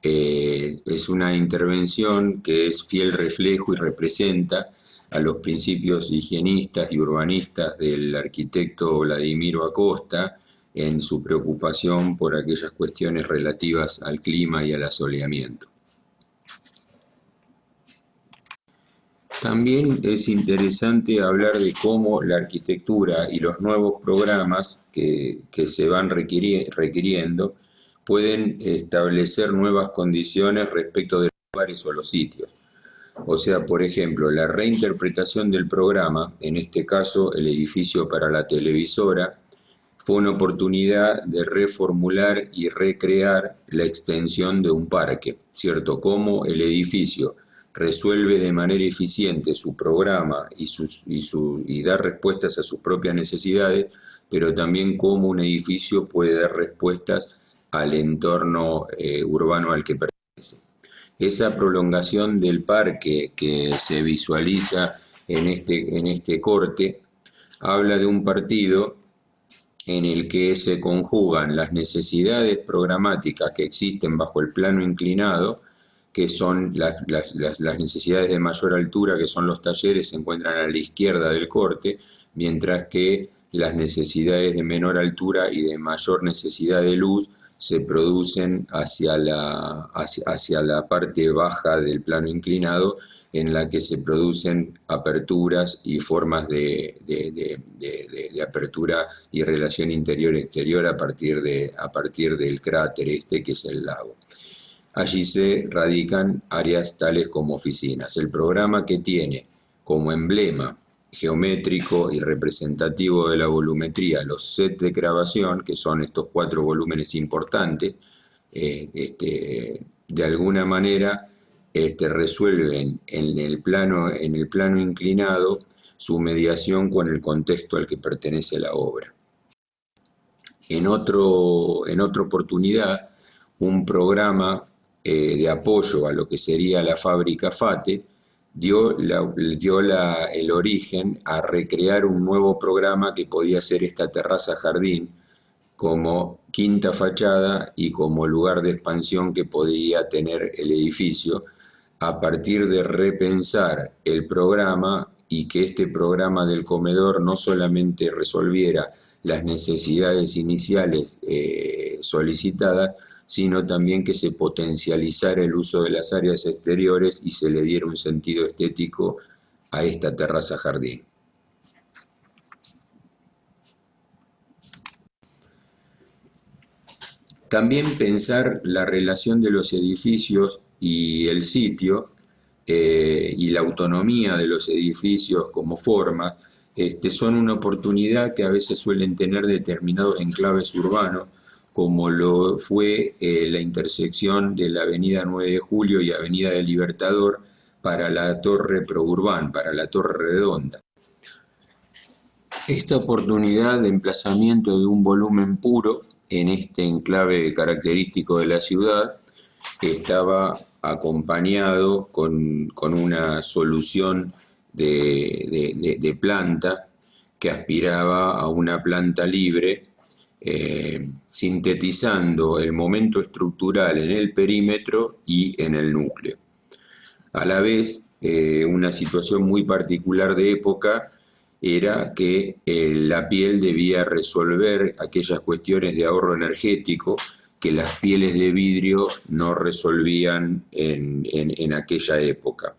Es una intervención que es fiel reflejo y representa a los principios higienistas y urbanistas del arquitecto Vladimiro Acosta en su preocupación por aquellas cuestiones relativas al clima y al asoleamiento. También es interesante hablar de cómo la arquitectura y los nuevos programas que se van requiriendo pueden establecer nuevas condiciones respecto de los lugares o los sitios. O sea, por ejemplo, la reinterpretación del programa, en este caso el edificio para la televisora, fue una oportunidad de reformular y recrear la extensión de un parque, ¿cierto? Cómo el edificio resuelve de manera eficiente su programa y da respuestas a sus propias necesidades, pero también cómo un edificio puede dar respuestas al entorno urbano al que pertenece. Esa prolongación del parque que se visualiza en este corte habla de un partido en el que se conjugan las necesidades programáticas que existen bajo el plano inclinado, que son las necesidades de mayor altura, que son los talleres, se encuentran a la izquierda del corte, mientras que las necesidades de menor altura y de mayor necesidad de luz se producen hacia la parte baja del plano inclinado, en la que se producen aperturas y formas de apertura y relación interior-exterior a partir del cráter que es el lago. Allí se radican áreas tales como oficinas. El programa que tiene como emblema geométrico y representativo de la volumetría los sets de grabación, que son estos 4 volúmenes importantes, de alguna manera resuelven en el plano inclinado su mediación con el contexto al que pertenece la obra. En otra oportunidad, un programa de apoyo a lo que sería la fábrica FATE dio el origen a recrear un nuevo programa que podía ser esta terraza jardín como quinta fachada y como lugar de expansión que podría tener el edificio, a partir de repensar el programa y que este programa del comedor no solamente resolviera las necesidades iniciales solicitadas, sino también que se potencializara el uso de las áreas exteriores y se le diera un sentido estético a esta terraza jardín. También pensar la relación de los edificios y el sitio y la autonomía de los edificios como formas son una oportunidad que a veces suelen tener determinados enclaves urbanos, como lo fue la intersección de la avenida 9 de Julio y avenida del Libertador para la Torre Prourban, para la Torre Redonda. Esta oportunidad de emplazamiento de un volumen puro en este enclave característico de la ciudad estaba acompañado con una solución de planta que aspiraba a una planta libre, sintetizando el momento estructural en el perímetro y en el núcleo. A la vez, una situación muy particular de época era que la piel debía resolver aquellas cuestiones de ahorro energético que las pieles de vidrio no resolvían en aquella época.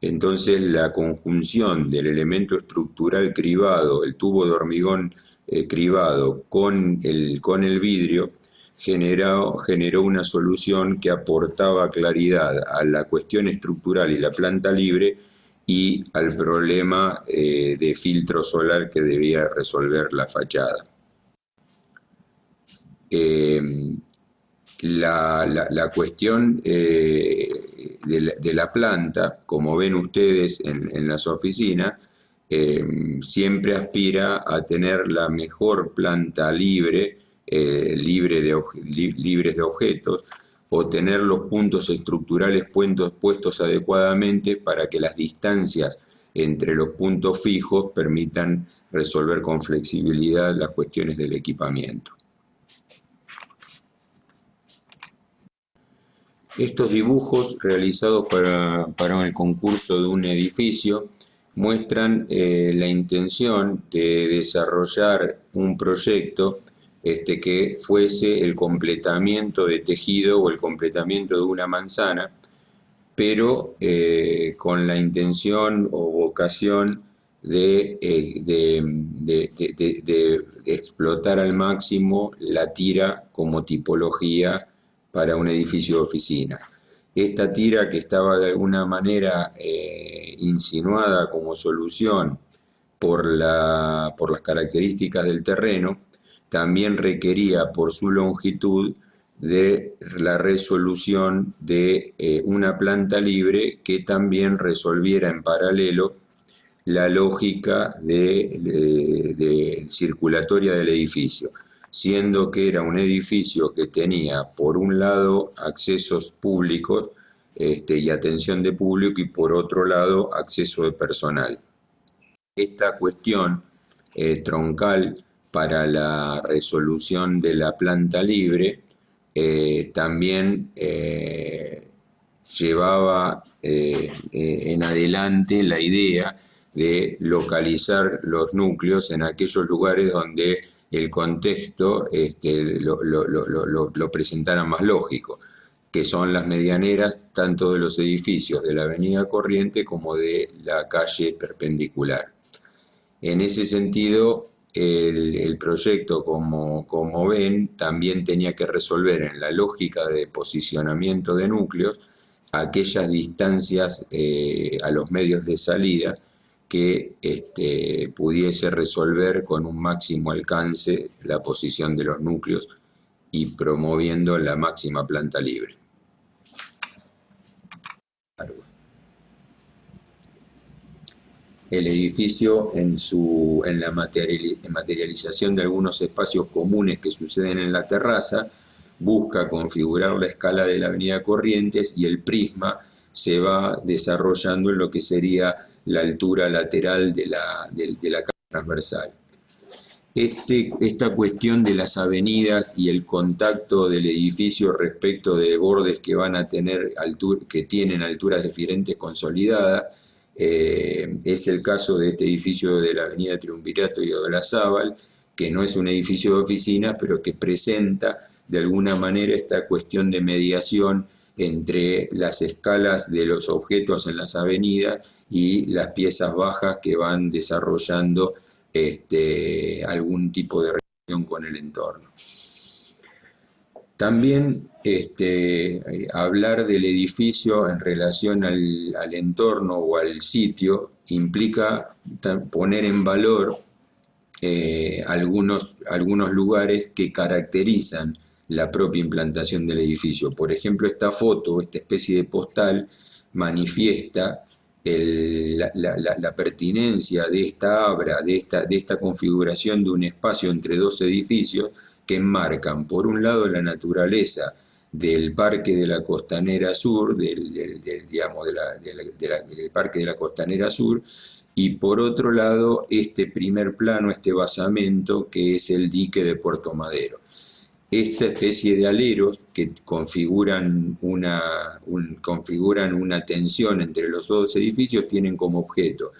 Entonces la conjunción del elemento estructural cribado, el tubo de hormigón cribado con el vidrio, generó una solución que aportaba claridad a la cuestión estructural y la planta libre y al problema de filtro solar que debía resolver la fachada. La cuestión de la planta, como ven ustedes en las oficinas, siempre aspira a tener la mejor planta libre, libres de objetos, o tener los puntos estructurales puestos adecuadamente para que las distancias entre los puntos fijos permitan resolver con flexibilidad las cuestiones del equipamiento. Estos dibujos realizados para el concurso de un edificio muestran la intención de desarrollar un proyecto que fuese el completamiento de tejido o el completamiento de una manzana, pero con la intención o vocación de explotar al máximo la tira como tipología para un edificio de oficina. Esta tira, que estaba de alguna manera insinuada como solución por las características del terreno, también requería por su longitud de la resolución de una planta libre que también resolviera en paralelo la lógica de circulatoria del edificio, siendo que era un edificio que tenía por un lado accesos públicos y atención de público, y por otro lado acceso de personal. Esta cuestión troncal para la resolución de la planta libre también llevaba en adelante la idea de localizar los núcleos en aquellos lugares donde el contexto lo presentara más lógico, que son las medianeras tanto de los edificios de la avenida Corriente como de la calle Perpendicular. En ese sentido, el proyecto, como ven, también tenía que resolver en la lógica de posicionamiento de núcleos aquellas distancias a los medios de salida que pudiese resolver con un máximo alcance la posición de los núcleos y promoviendo la máxima planta libre. El edificio, en la materialización de algunos espacios comunes que suceden en la terraza, busca configurar la escala de la avenida Corrientes, y el prisma se va desarrollando en lo que sería la altura lateral de la calle transversal. Esta cuestión de las avenidas y el contacto del edificio respecto de bordes que van a tener que tienen alturas diferentes consolidadas, es el caso de este edificio de la avenida Triunvirato y Olazábal, que no es un edificio de oficina, pero que presenta de alguna manera esta cuestión de mediación entre las escalas de los objetos en las avenidas y las piezas bajas que van desarrollando algún tipo de relación con el entorno. También hablar del edificio en relación al entorno o al sitio implica poner en valor algunos lugares que caracterizan la propia implantación del edificio. Por ejemplo, esta foto, esta especie de postal, manifiesta la pertinencia de esta obra, de esta configuración de un espacio entre dos edificios que enmarcan, por un lado, la naturaleza del Parque de la Costanera Sur, del Parque de la Costanera Sur, y por otro lado este primer plano, este basamento que es el dique de Puerto Madero. esta especie de aleros que configuran configuran una tensión entre los dos edificios tienen como objeto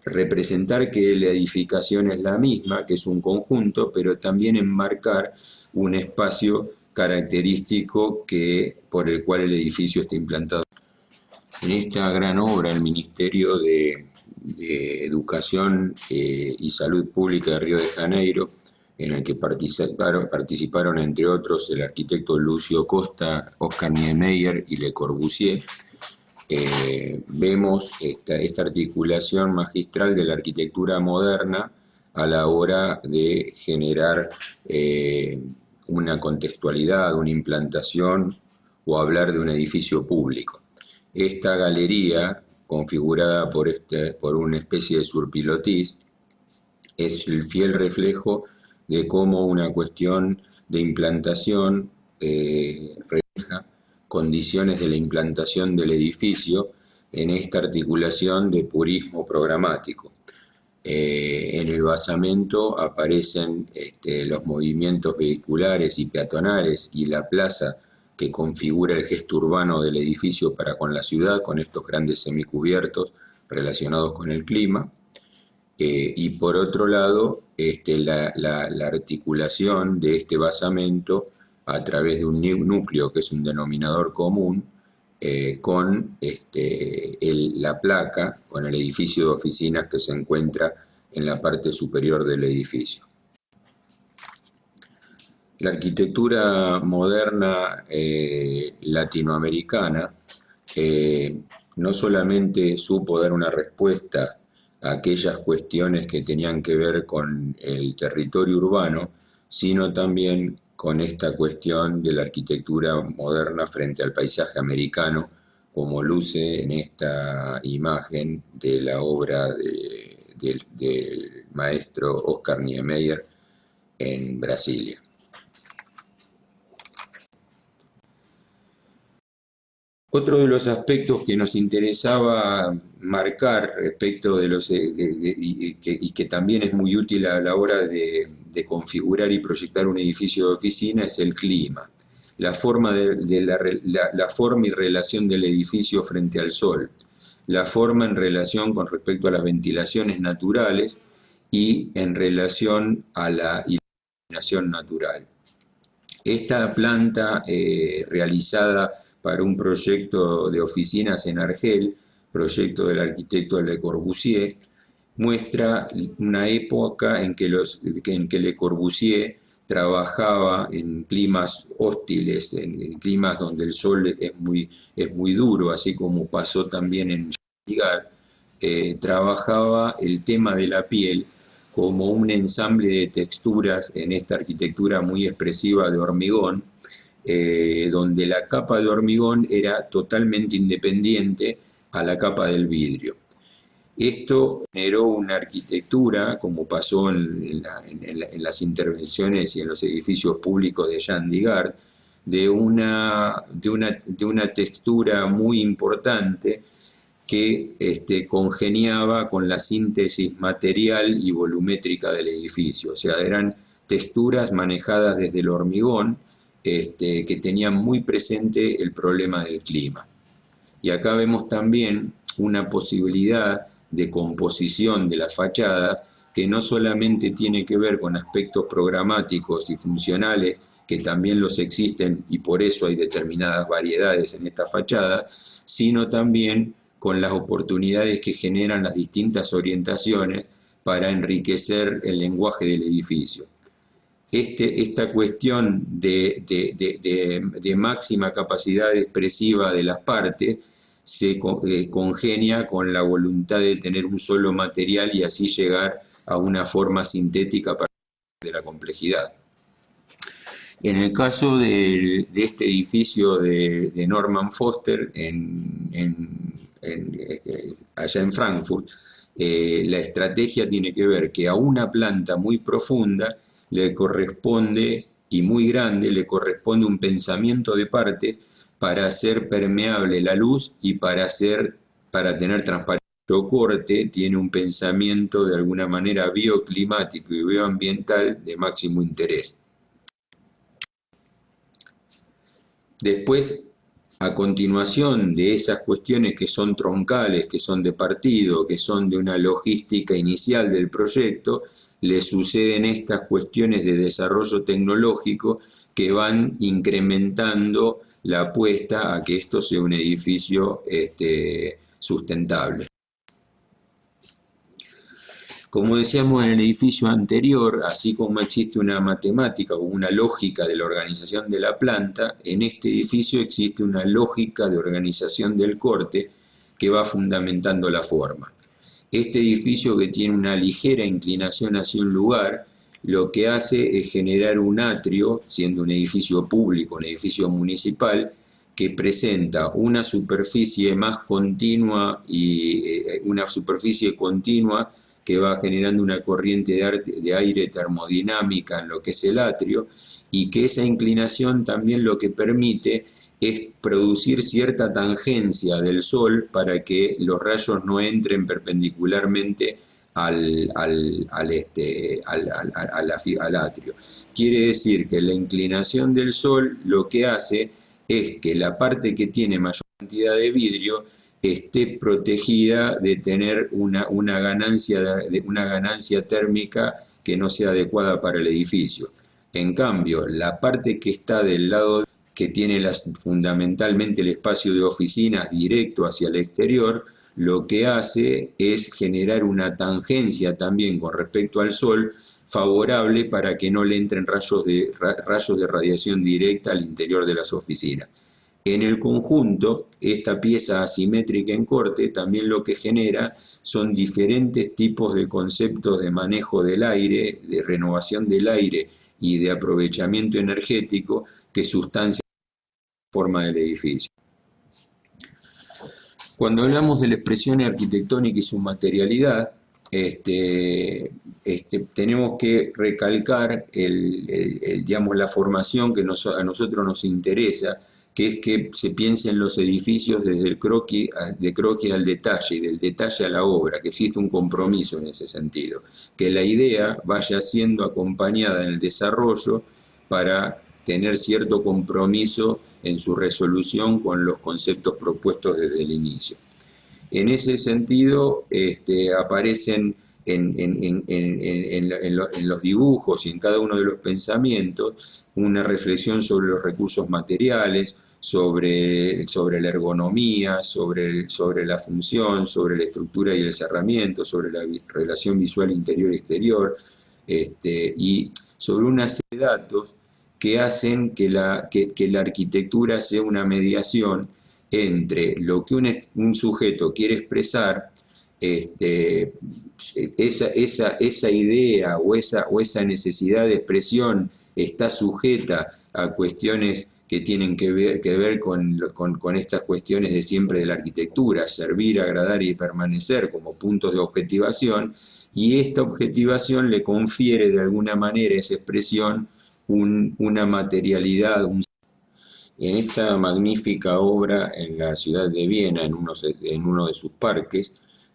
representar que la edificación es la misma, que es un conjunto, pero también enmarcar un espacio característico por el cual el edificio está implantado. En esta gran obra, el Ministerio de Educación y Salud Pública de Río de Janeiro, en el que participaron entre otros el arquitecto Lucio Costa, Oscar Niemeyer y Le Corbusier, vemos esta articulación magistral de la arquitectura moderna a la hora de generar una contextualidad, una implantación o hablar de un edificio público. Esta galería, configurada por una especie de surpilotis, es el fiel reflejo de cómo una cuestión de implantación refleja condiciones de la implantación del edificio en esta articulación de purismo programático. En el basamento aparecen los movimientos vehiculares y peatonales y la plaza que configura el gesto urbano del edificio para con la ciudad, con estos grandes semicubiertos relacionados con el clima. Y por otro lado, la articulación de este basamento a través de un núcleo que es un denominador común con la placa, con el edificio de oficinas que se encuentra en la parte superior del edificio. La arquitectura moderna latinoamericana no solamente supo dar una respuesta a aquellas cuestiones que tenían que ver con el territorio urbano, sino también con esta cuestión de la arquitectura moderna frente al paisaje americano, como luce en esta imagen de la obra del maestro Oscar Niemeyer en Brasilia. Otro de los aspectos que nos interesaba marcar respecto de y que también es muy útil a la hora de configurar y proyectar un edificio de oficina es el clima, la forma, la forma y relación del edificio frente al sol, la forma en relación con respecto a las ventilaciones naturales y en relación a la iluminación natural. Esta planta realizada para un proyecto de oficinas en Argel, proyecto del arquitecto Le Corbusier, muestra una época en que Le Corbusier trabajaba en climas hostiles, en climas donde el sol es muy duro, así como pasó también en Chandigarh. Trabajaba el tema de la piel como un ensamble de texturas en esta arquitectura muy expresiva de hormigón, donde la capa de hormigón era totalmente independiente a la capa del vidrio. Esto generó una arquitectura, como pasó en las intervenciones y en los edificios públicos de Chandigarh, de una textura muy importante que congeniaba con la síntesis material y volumétrica del edificio. O sea, eran texturas manejadas desde el hormigón que tenían muy presente el problema del clima. Y acá vemos también una posibilidad de composición de las fachadas que no solamente tiene que ver con aspectos programáticos y funcionales, que también los existen y por eso hay determinadas variedades en esta fachada, sino también con las oportunidades que generan las distintas orientaciones para enriquecer el lenguaje del edificio. Esta cuestión de máxima capacidad expresiva de las partes se congenia con la voluntad de tener un solo material y así llegar a una forma sintética para de la complejidad. En el caso de este edificio de Norman Foster allá en Frankfurt, la estrategia tiene que ver que a una planta muy profunda le corresponde, y muy grande, le corresponde un pensamiento de partes para hacer permeable la luz y para tener transparencia. El corte tiene un pensamiento de alguna manera bioclimático y bioambiental de máximo interés. Después, a continuación de esas cuestiones que son troncales, que son de partido, que son de una logística inicial del proyecto, le suceden estas cuestiones de desarrollo tecnológico que van incrementando la apuesta a que esto sea un edificio sustentable. Como decíamos en el edificio anterior, así como existe una matemática o una lógica de la organización de la planta, en este edificio existe una lógica de organización del corte que va fundamentando la forma. Este edificio, que tiene una ligera inclinación hacia un lugar, lo que hace es generar un atrio, siendo un edificio público, un edificio municipal, que presenta una superficie más continua y una superficie continua que va generando una corriente de aire termodinámica en lo que es el atrio, y que esa inclinación también lo que permite es producir cierta tangencia del Sol para que los rayos no entren perpendicularmente al atrio. Quiere decir que la inclinación del Sol lo que hace es que la parte que tiene mayor cantidad de vidrio esté protegida de tener una ganancia térmica que no sea adecuada para el edificio. En cambio, la parte que está del lado que tiene fundamentalmente el espacio de oficinas directo hacia el exterior, lo que hace es generar una tangencia también con respecto al Sol favorable para que no le entren rayos de radiación directa al interior de las oficinas. En el conjunto, esta pieza asimétrica en corte también lo que genera son diferentes tipos de conceptos de manejo del aire, de renovación del aire y de aprovechamiento energético que sustancian la forma del edificio. Cuando hablamos de la expresión arquitectónica y su materialidad, tenemos que recalcar digamos, la formación que a nosotros nos interesa, que es que se piense en los edificios desde el croquis al detalle y del detalle a la obra, que existe un compromiso en ese sentido, que la idea vaya siendo acompañada en el desarrollo para tener cierto compromiso en su resolución con los conceptos propuestos desde el inicio. En ese sentido, aparecen en los dibujos y en cada uno de los pensamientos una reflexión sobre los recursos materiales, sobre la ergonomía, sobre la función, sobre la estructura y el cerramiento, sobre la relación visual interior-exterior, y sobre una serie de datos que hacen que la arquitectura sea una mediación entre lo que un sujeto quiere expresar, esa idea o esa necesidad de expresión está sujeta a cuestiones que tienen que ver con estas cuestiones de siempre de la arquitectura, servir, agradar y permanecer como puntos de objetivación, y esta objetivación le confiere de alguna manera a esa expresión una materialidad, en esta magnífica obra en la ciudad de Viena, en uno de sus parques,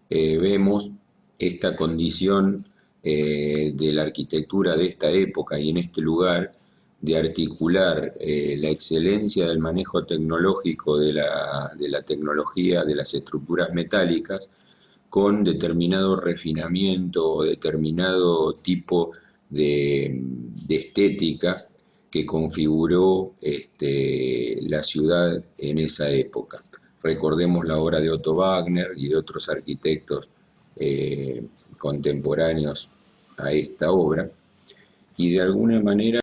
vemos esta condición de la arquitectura de esta época y en este lugar de articular la excelencia del manejo tecnológico de la tecnología de las estructuras metálicas con determinado refinamiento o determinado tipo de estética que configuró la ciudad en esa época. Recordemos la obra de Otto Wagner y de otros arquitectos contemporáneos a esta obra, y de alguna manera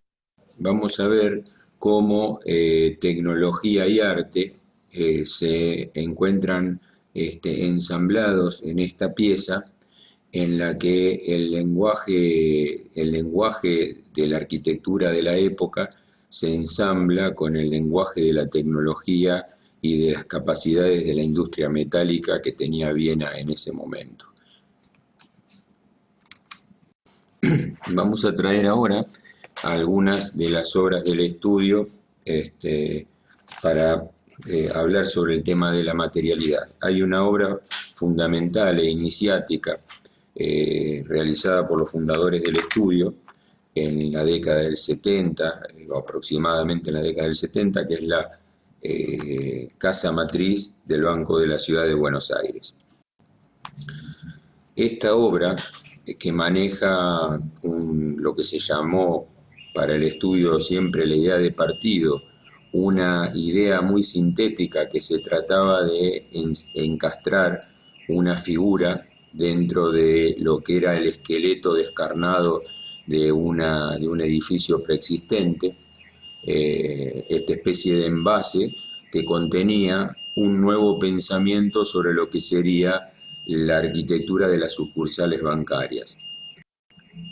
vamos a ver cómo tecnología y arte se encuentran ensamblados en esta pieza, en la que el lenguaje de la arquitectura de la época se ensambla con el lenguaje de la tecnología y de las capacidades de la industria metálica que tenía Viena en ese momento. Vamos a traer ahora algunas de las obras del estudio para hablar sobre el tema de la materialidad. Hay una obra fundamental e iniciática realizada por los fundadores del estudio en la década del 70, o aproximadamente en la década del 70, que es la casa matriz del Banco de la Ciudad de Buenos Aires. Esta obra, que maneja lo que se llamó para el estudio siempre la idea de partido, una idea muy sintética que se trataba de encastrar una figura dentro de lo que era el esqueleto descarnado de un edificio preexistente, esta especie de envase que contenía un nuevo pensamiento sobre lo que sería la arquitectura de las sucursales bancarias.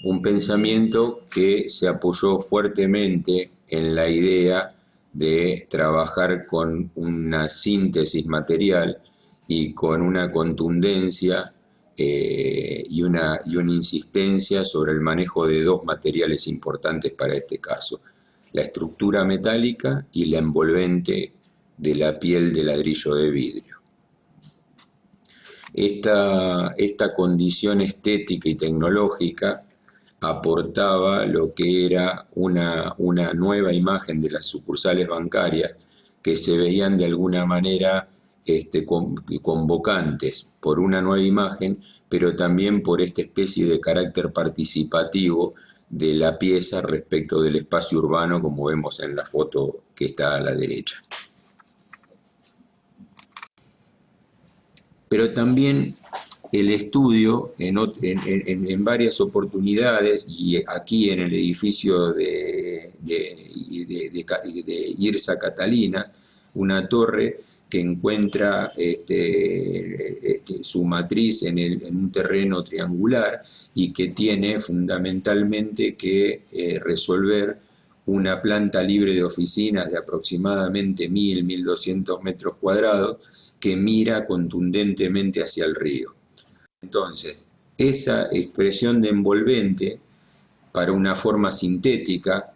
Un pensamiento que se apoyó fuertemente en la idea de trabajar con una síntesis material y con una contundencia y una insistencia sobre el manejo de dos materiales importantes para este caso: la estructura metálica y la envolvente de la piel de ladrillo de vidrio. Esta condición estética y tecnológica aportaba lo que era una nueva imagen de las sucursales bancarias, que se veían de alguna manera convocantes por una nueva imagen, pero también por esta especie de carácter participativo de la pieza respecto del espacio urbano, como vemos en la foto que está a la derecha. Pero también el estudio en varias oportunidades, y aquí en el edificio de Irsa Catalinas, una torre que encuentra su matriz en un terreno triangular y que tiene fundamentalmente que resolver una planta libre de oficinas de aproximadamente 1.000-1.200 metros cuadrados, que mira contundentemente hacia el río. Entonces, esa expresión de envolvente para una forma sintética,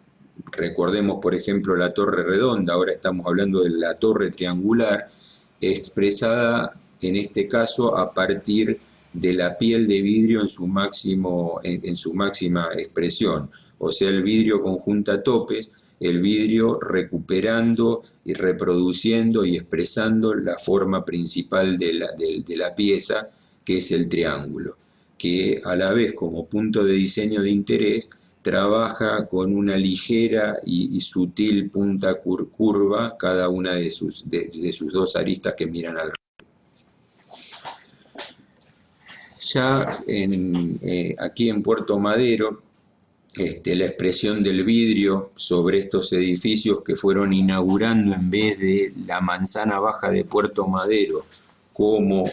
recordemos por ejemplo la torre redonda, ahora estamos hablando de la torre triangular, expresada en este caso a partir de la piel de vidrio en su máxima expresión, o sea, el vidrio con juntatopes, el vidrio recuperando y reproduciendo y expresando la forma principal de la pieza, que es el triángulo, que a la vez como punto de diseño de interés trabaja con una ligera y sutil punta curva cada una de sus dos aristas que miran al río. Ya aquí en Puerto Madero, la expresión del vidrio sobre estos edificios que fueron inaugurando, en vez de la manzana baja de Puerto Madero como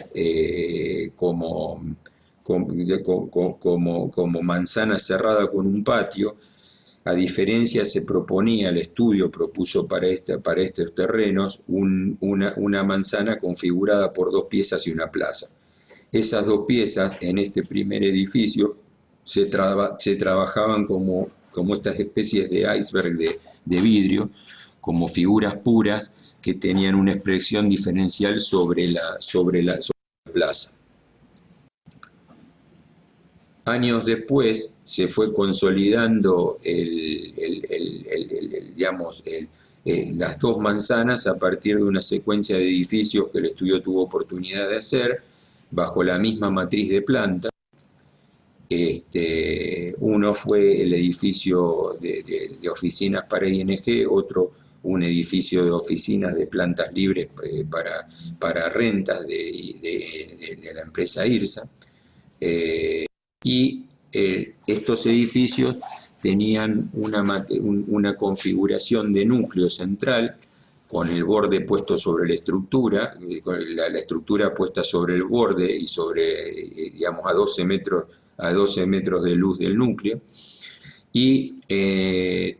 manzana cerrada con un patio, a diferencia se proponía, el estudio propuso para estos terrenos una manzana configurada por dos piezas y una plaza. Esas dos piezas en este primer edificio se trabajaban como estas especies de iceberg de vidrio, como figuras puras que tenían una expresión diferencial sobre la plaza. Años después se fue consolidando las dos manzanas a partir de una secuencia de edificios que el estudio tuvo oportunidad de hacer bajo la misma matriz de planta. Uno fue el edificio de oficinas para ING, otro un edificio de oficinas de plantas libres para rentas de la empresa IRSA. Estos edificios tenían una configuración de núcleo central con el borde puesto sobre la estructura, con la estructura puesta sobre el borde y sobre, digamos, a 12 metros de luz del núcleo, y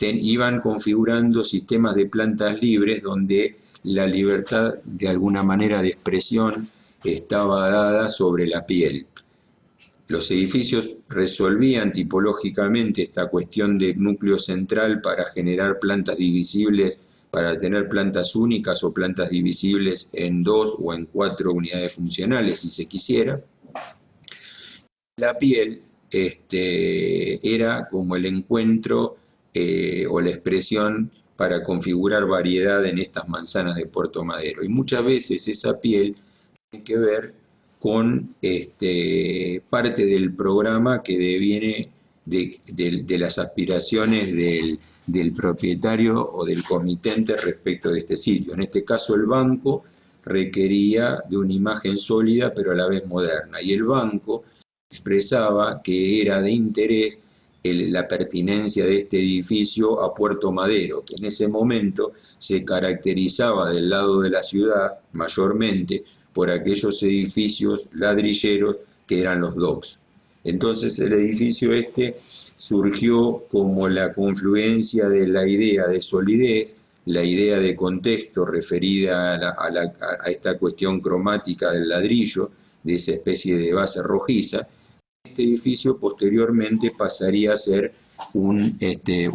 iban configurando sistemas de plantas libres donde la libertad de alguna manera de expresión estaba dada sobre la piel. Los edificios resolvían tipológicamente esta cuestión de núcleo central para generar plantas divisibles, para tener plantas únicas o plantas divisibles en 2 o en 4 unidades funcionales, si se quisiera. La piel era como el encuentro o la expresión para configurar variedad en estas manzanas de Puerto Madero. Y muchas veces esa piel tiene que ver con parte del programa que deviene de las aspiraciones del propietario o del comitente respecto de este sitio. En este caso el banco requería de una imagen sólida pero a la vez moderna, y el banco expresaba que era de interés la pertinencia de este edificio a Puerto Madero, que en ese momento se caracterizaba del lado de la ciudad mayormente por aquellos edificios ladrilleros que eran los docks. Entonces el edificio surgió como la confluencia de la idea de solidez, la idea de contexto referida a esta cuestión cromática del ladrillo, de esa especie de base rojiza. Este edificio posteriormente pasaría a ser un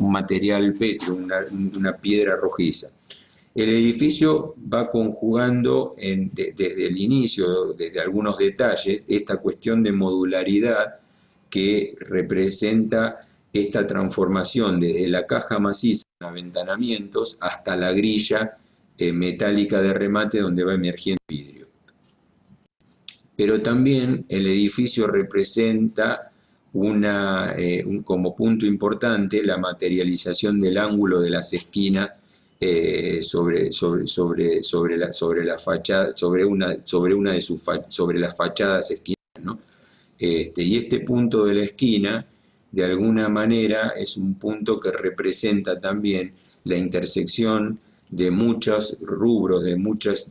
material pétreo, una piedra rojiza. El edificio va conjugando desde el inicio, desde algunos detalles, esta cuestión de modularidad que representa esta transformación desde la caja maciza de aventanamientos hasta la grilla metálica de remate donde va emergiendo vidrio. Pero también el edificio representa como punto importante la materialización del ángulo de las esquinas sobre las fachadas esquinas, ¿no? Y este punto de la esquina, de alguna manera, es un punto que representa también la intersección de muchos rubros, de muchas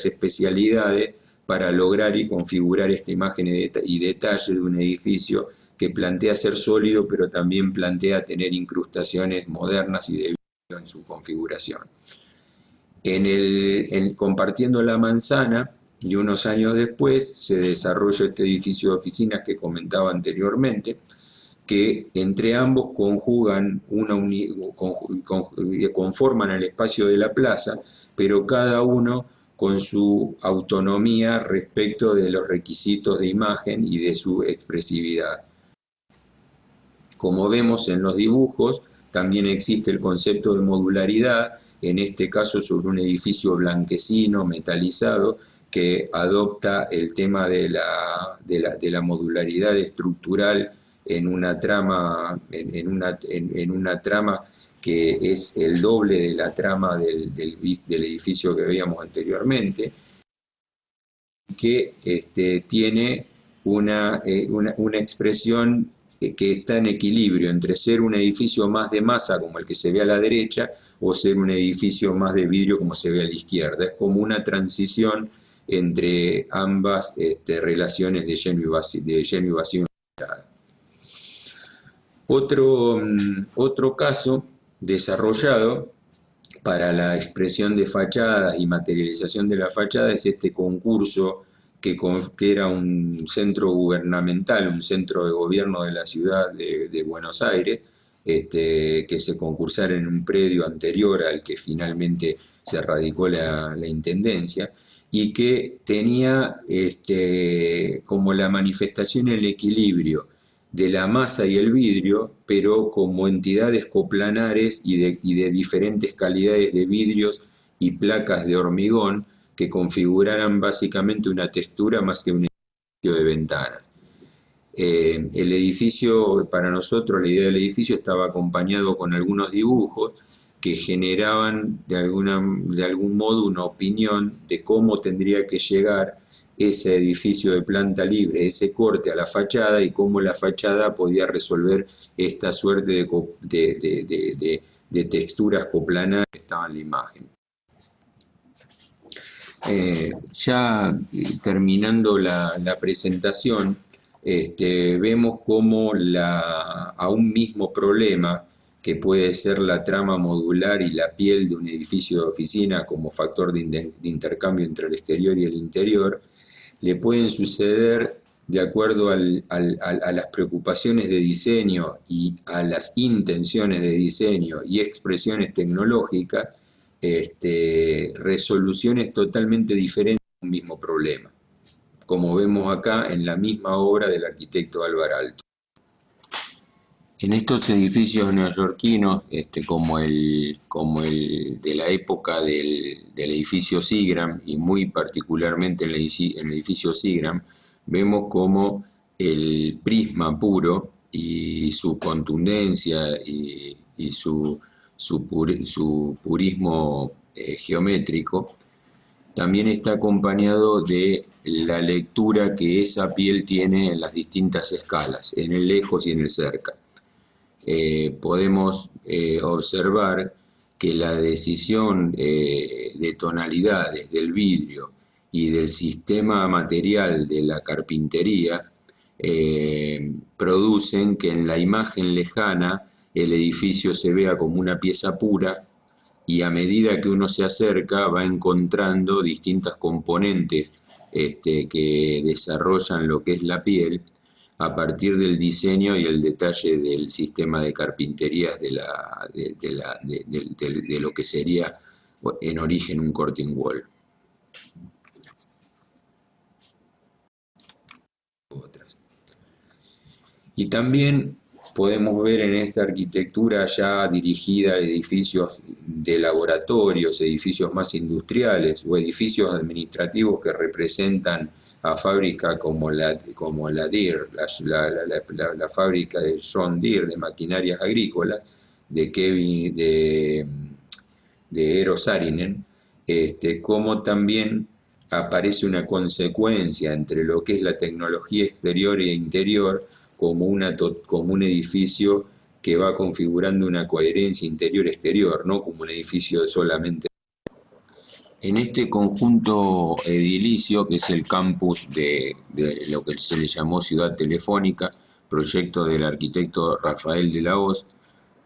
especialidades, para lograr y configurar esta imagen y detalle de un edificio que plantea ser sólido, pero también plantea tener incrustaciones modernas y de vidrio en su configuración. Compartiendo la manzana, y unos años después, se desarrolla este edificio de oficinas que comentaba anteriormente, que entre ambos conforman el espacio de la plaza, pero cada uno con su autonomía respecto de los requisitos de imagen y de su expresividad. Como vemos en los dibujos, también existe el concepto de modularidad, en este caso sobre un edificio blanquecino, metalizado, que adopta el tema de la modularidad estructural en una trama, en una trama que es el doble de la trama del edificio que veíamos anteriormente, que tiene una expresión que está en equilibrio entre ser un edificio más de masa como el que se ve a la derecha o ser un edificio más de vidrio como se ve a la izquierda. Es como una transición entre ambas relaciones de lleno y vacío. Otro caso desarrollado para la expresión de fachadas y materialización de la fachada es este concurso que era un centro gubernamental, un centro de gobierno de la ciudad de Buenos Aires, que se concursara en un predio anterior al que finalmente se radicó la intendencia, y que tenía como la manifestación el equilibrio de la masa y el vidrio, pero como entidades coplanares y de diferentes calidades de vidrios y placas de hormigón que configuraran básicamente una textura más que un edificio de ventanas. El edificio, para nosotros, la idea del edificio estaba acompañado con algunos dibujos que generaban de algún modo una opinión de cómo tendría que llegar ese edificio de planta libre, ese corte a la fachada, y cómo la fachada podía resolver esta suerte de texturas coplanares que estaban en la imagen. Ya terminando la presentación, vemos cómo a un mismo problema, que puede ser la trama modular y la piel de un edificio de oficina como factor de intercambio entre el exterior y el interior, le pueden suceder, de acuerdo a las preocupaciones de diseño y a las intenciones de diseño y expresiones tecnológicas, resoluciones totalmente diferentes de un mismo problema, como vemos acá en la misma obra del arquitecto Álvar Aalto. En estos edificios neoyorquinos, como el de la época del edificio Seagram, y muy particularmente en el edificio Seagram, vemos como el prisma puro y su contundencia y su purismo geométrico también está acompañado de la lectura que esa piel tiene en las distintas escalas, en el lejos y en el cerca. Podemos observar que la decisión de tonalidades del vidrio y del sistema material de la carpintería producen que en la imagen lejana el edificio se vea como una pieza pura, y a medida que uno se acerca va encontrando distintas componentes que desarrollan lo que es la piel a partir del diseño y el detalle del sistema de carpinterías de lo que sería en origen un curtain wall. Y también podemos ver en esta arquitectura ya dirigida a edificios de laboratorios, edificios más industriales o edificios administrativos que representan a fábricas como la Deere, la fábrica de John Deere de maquinarias agrícolas, de Eero Saarinen, como también aparece una consecuencia entre lo que es la tecnología exterior e interior como un edificio que va configurando una coherencia interior-exterior, no como un edificio solamente. En este conjunto edilicio, que es el campus de lo que se le llamó Ciudad Telefónica, proyecto del arquitecto Rafael de la Hoz,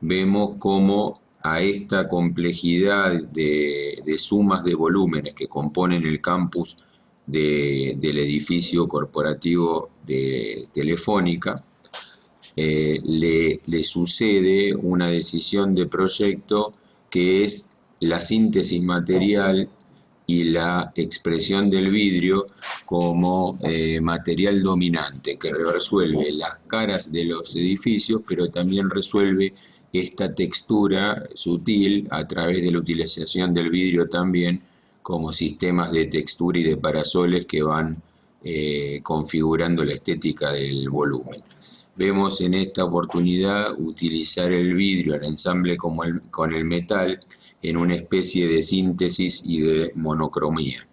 vemos cómo a esta complejidad de sumas de volúmenes que componen el campus del edificio corporativo de Telefónica, le sucede una decisión de proyecto que es la síntesis material y la expresión del vidrio como material dominante que resuelve las caras de los edificios, pero también resuelve esta textura sutil a través de la utilización del vidrio también como sistemas de textura y de parasoles que van configurando la estética del volumen. Vemos en esta oportunidad utilizar el vidrio, el ensamble con el metal, en una especie de síntesis y de monocromía.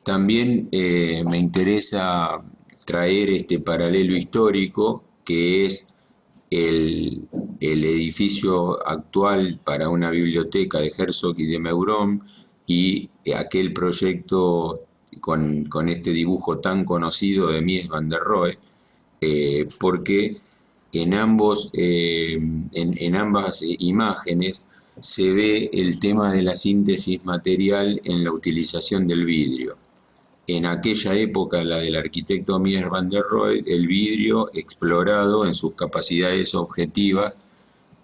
También me interesa traer este paralelo histórico que es el edificio actual para una biblioteca de Herzog y de Meuron y aquel proyecto con este dibujo tan conocido de Mies van der Rohe, porque en ambas imágenes se ve el tema de la síntesis material en la utilización del vidrio. En aquella época, la del arquitecto Mies van der Rohe, el vidrio explorado en sus capacidades objetivas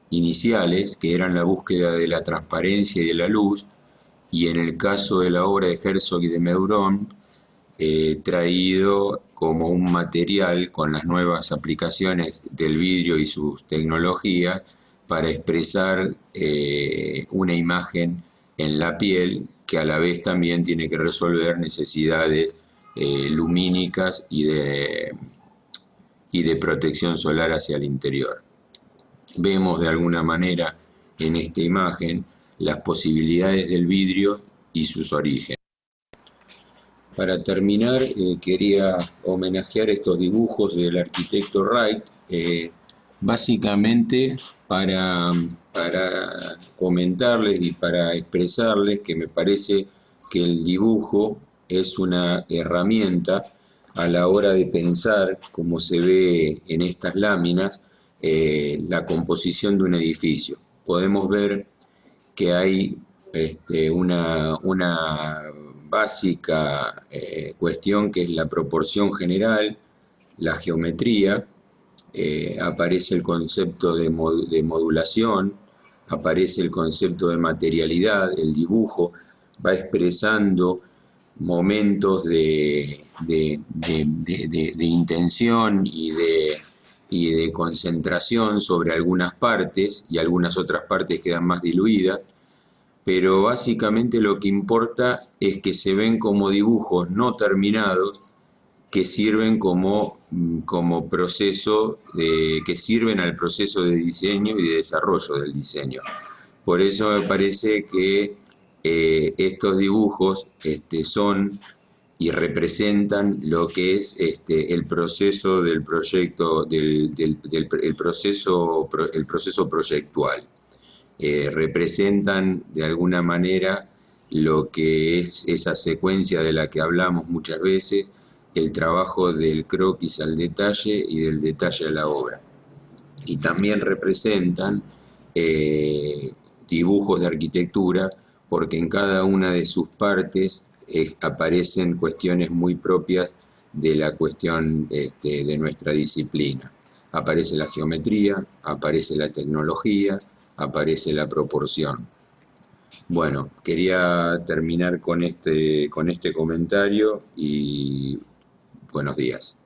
iniciales, que eran la búsqueda de la transparencia y de la luz, y en el caso de la obra de Herzog y de Meuron, traído como un material con las nuevas aplicaciones del vidrio y sus tecnologías para expresar una imagen en la piel que a la vez también tiene que resolver necesidades lumínicas y de protección solar hacia el interior. Vemos de alguna manera en esta imagen las posibilidades del vidrio y sus orígenes. Para terminar, quería homenajear estos dibujos del arquitecto Wright, básicamente para comentarles y para expresarles que me parece que el dibujo es una herramienta a la hora de pensar, como se ve en estas láminas, la composición de un edificio. Podemos ver que hay una básica cuestión que es la proporción general, la geometría, aparece el concepto de modulación, aparece el concepto de materialidad, el dibujo va expresando momentos de intención y y de concentración sobre algunas partes, y algunas otras partes quedan más diluidas, pero básicamente lo que importa es que se ven como dibujos no terminados que sirven como proceso que sirven al proceso de diseño y de desarrollo del diseño. Por eso me parece que estos dibujos son y representan lo que es el proceso del proyecto, el proceso proyectual. Representan de alguna manera lo que es esa secuencia de la que hablamos muchas veces, el trabajo del croquis al detalle y del detalle a la obra. Y también representan eh, dibujos de arquitectura, porque en cada una de sus partes aparecen cuestiones muy propias de la cuestión de nuestra disciplina. Aparece la geometría, aparece la tecnología, aparece la proporción. Bueno, quería terminar con este comentario y buenos días.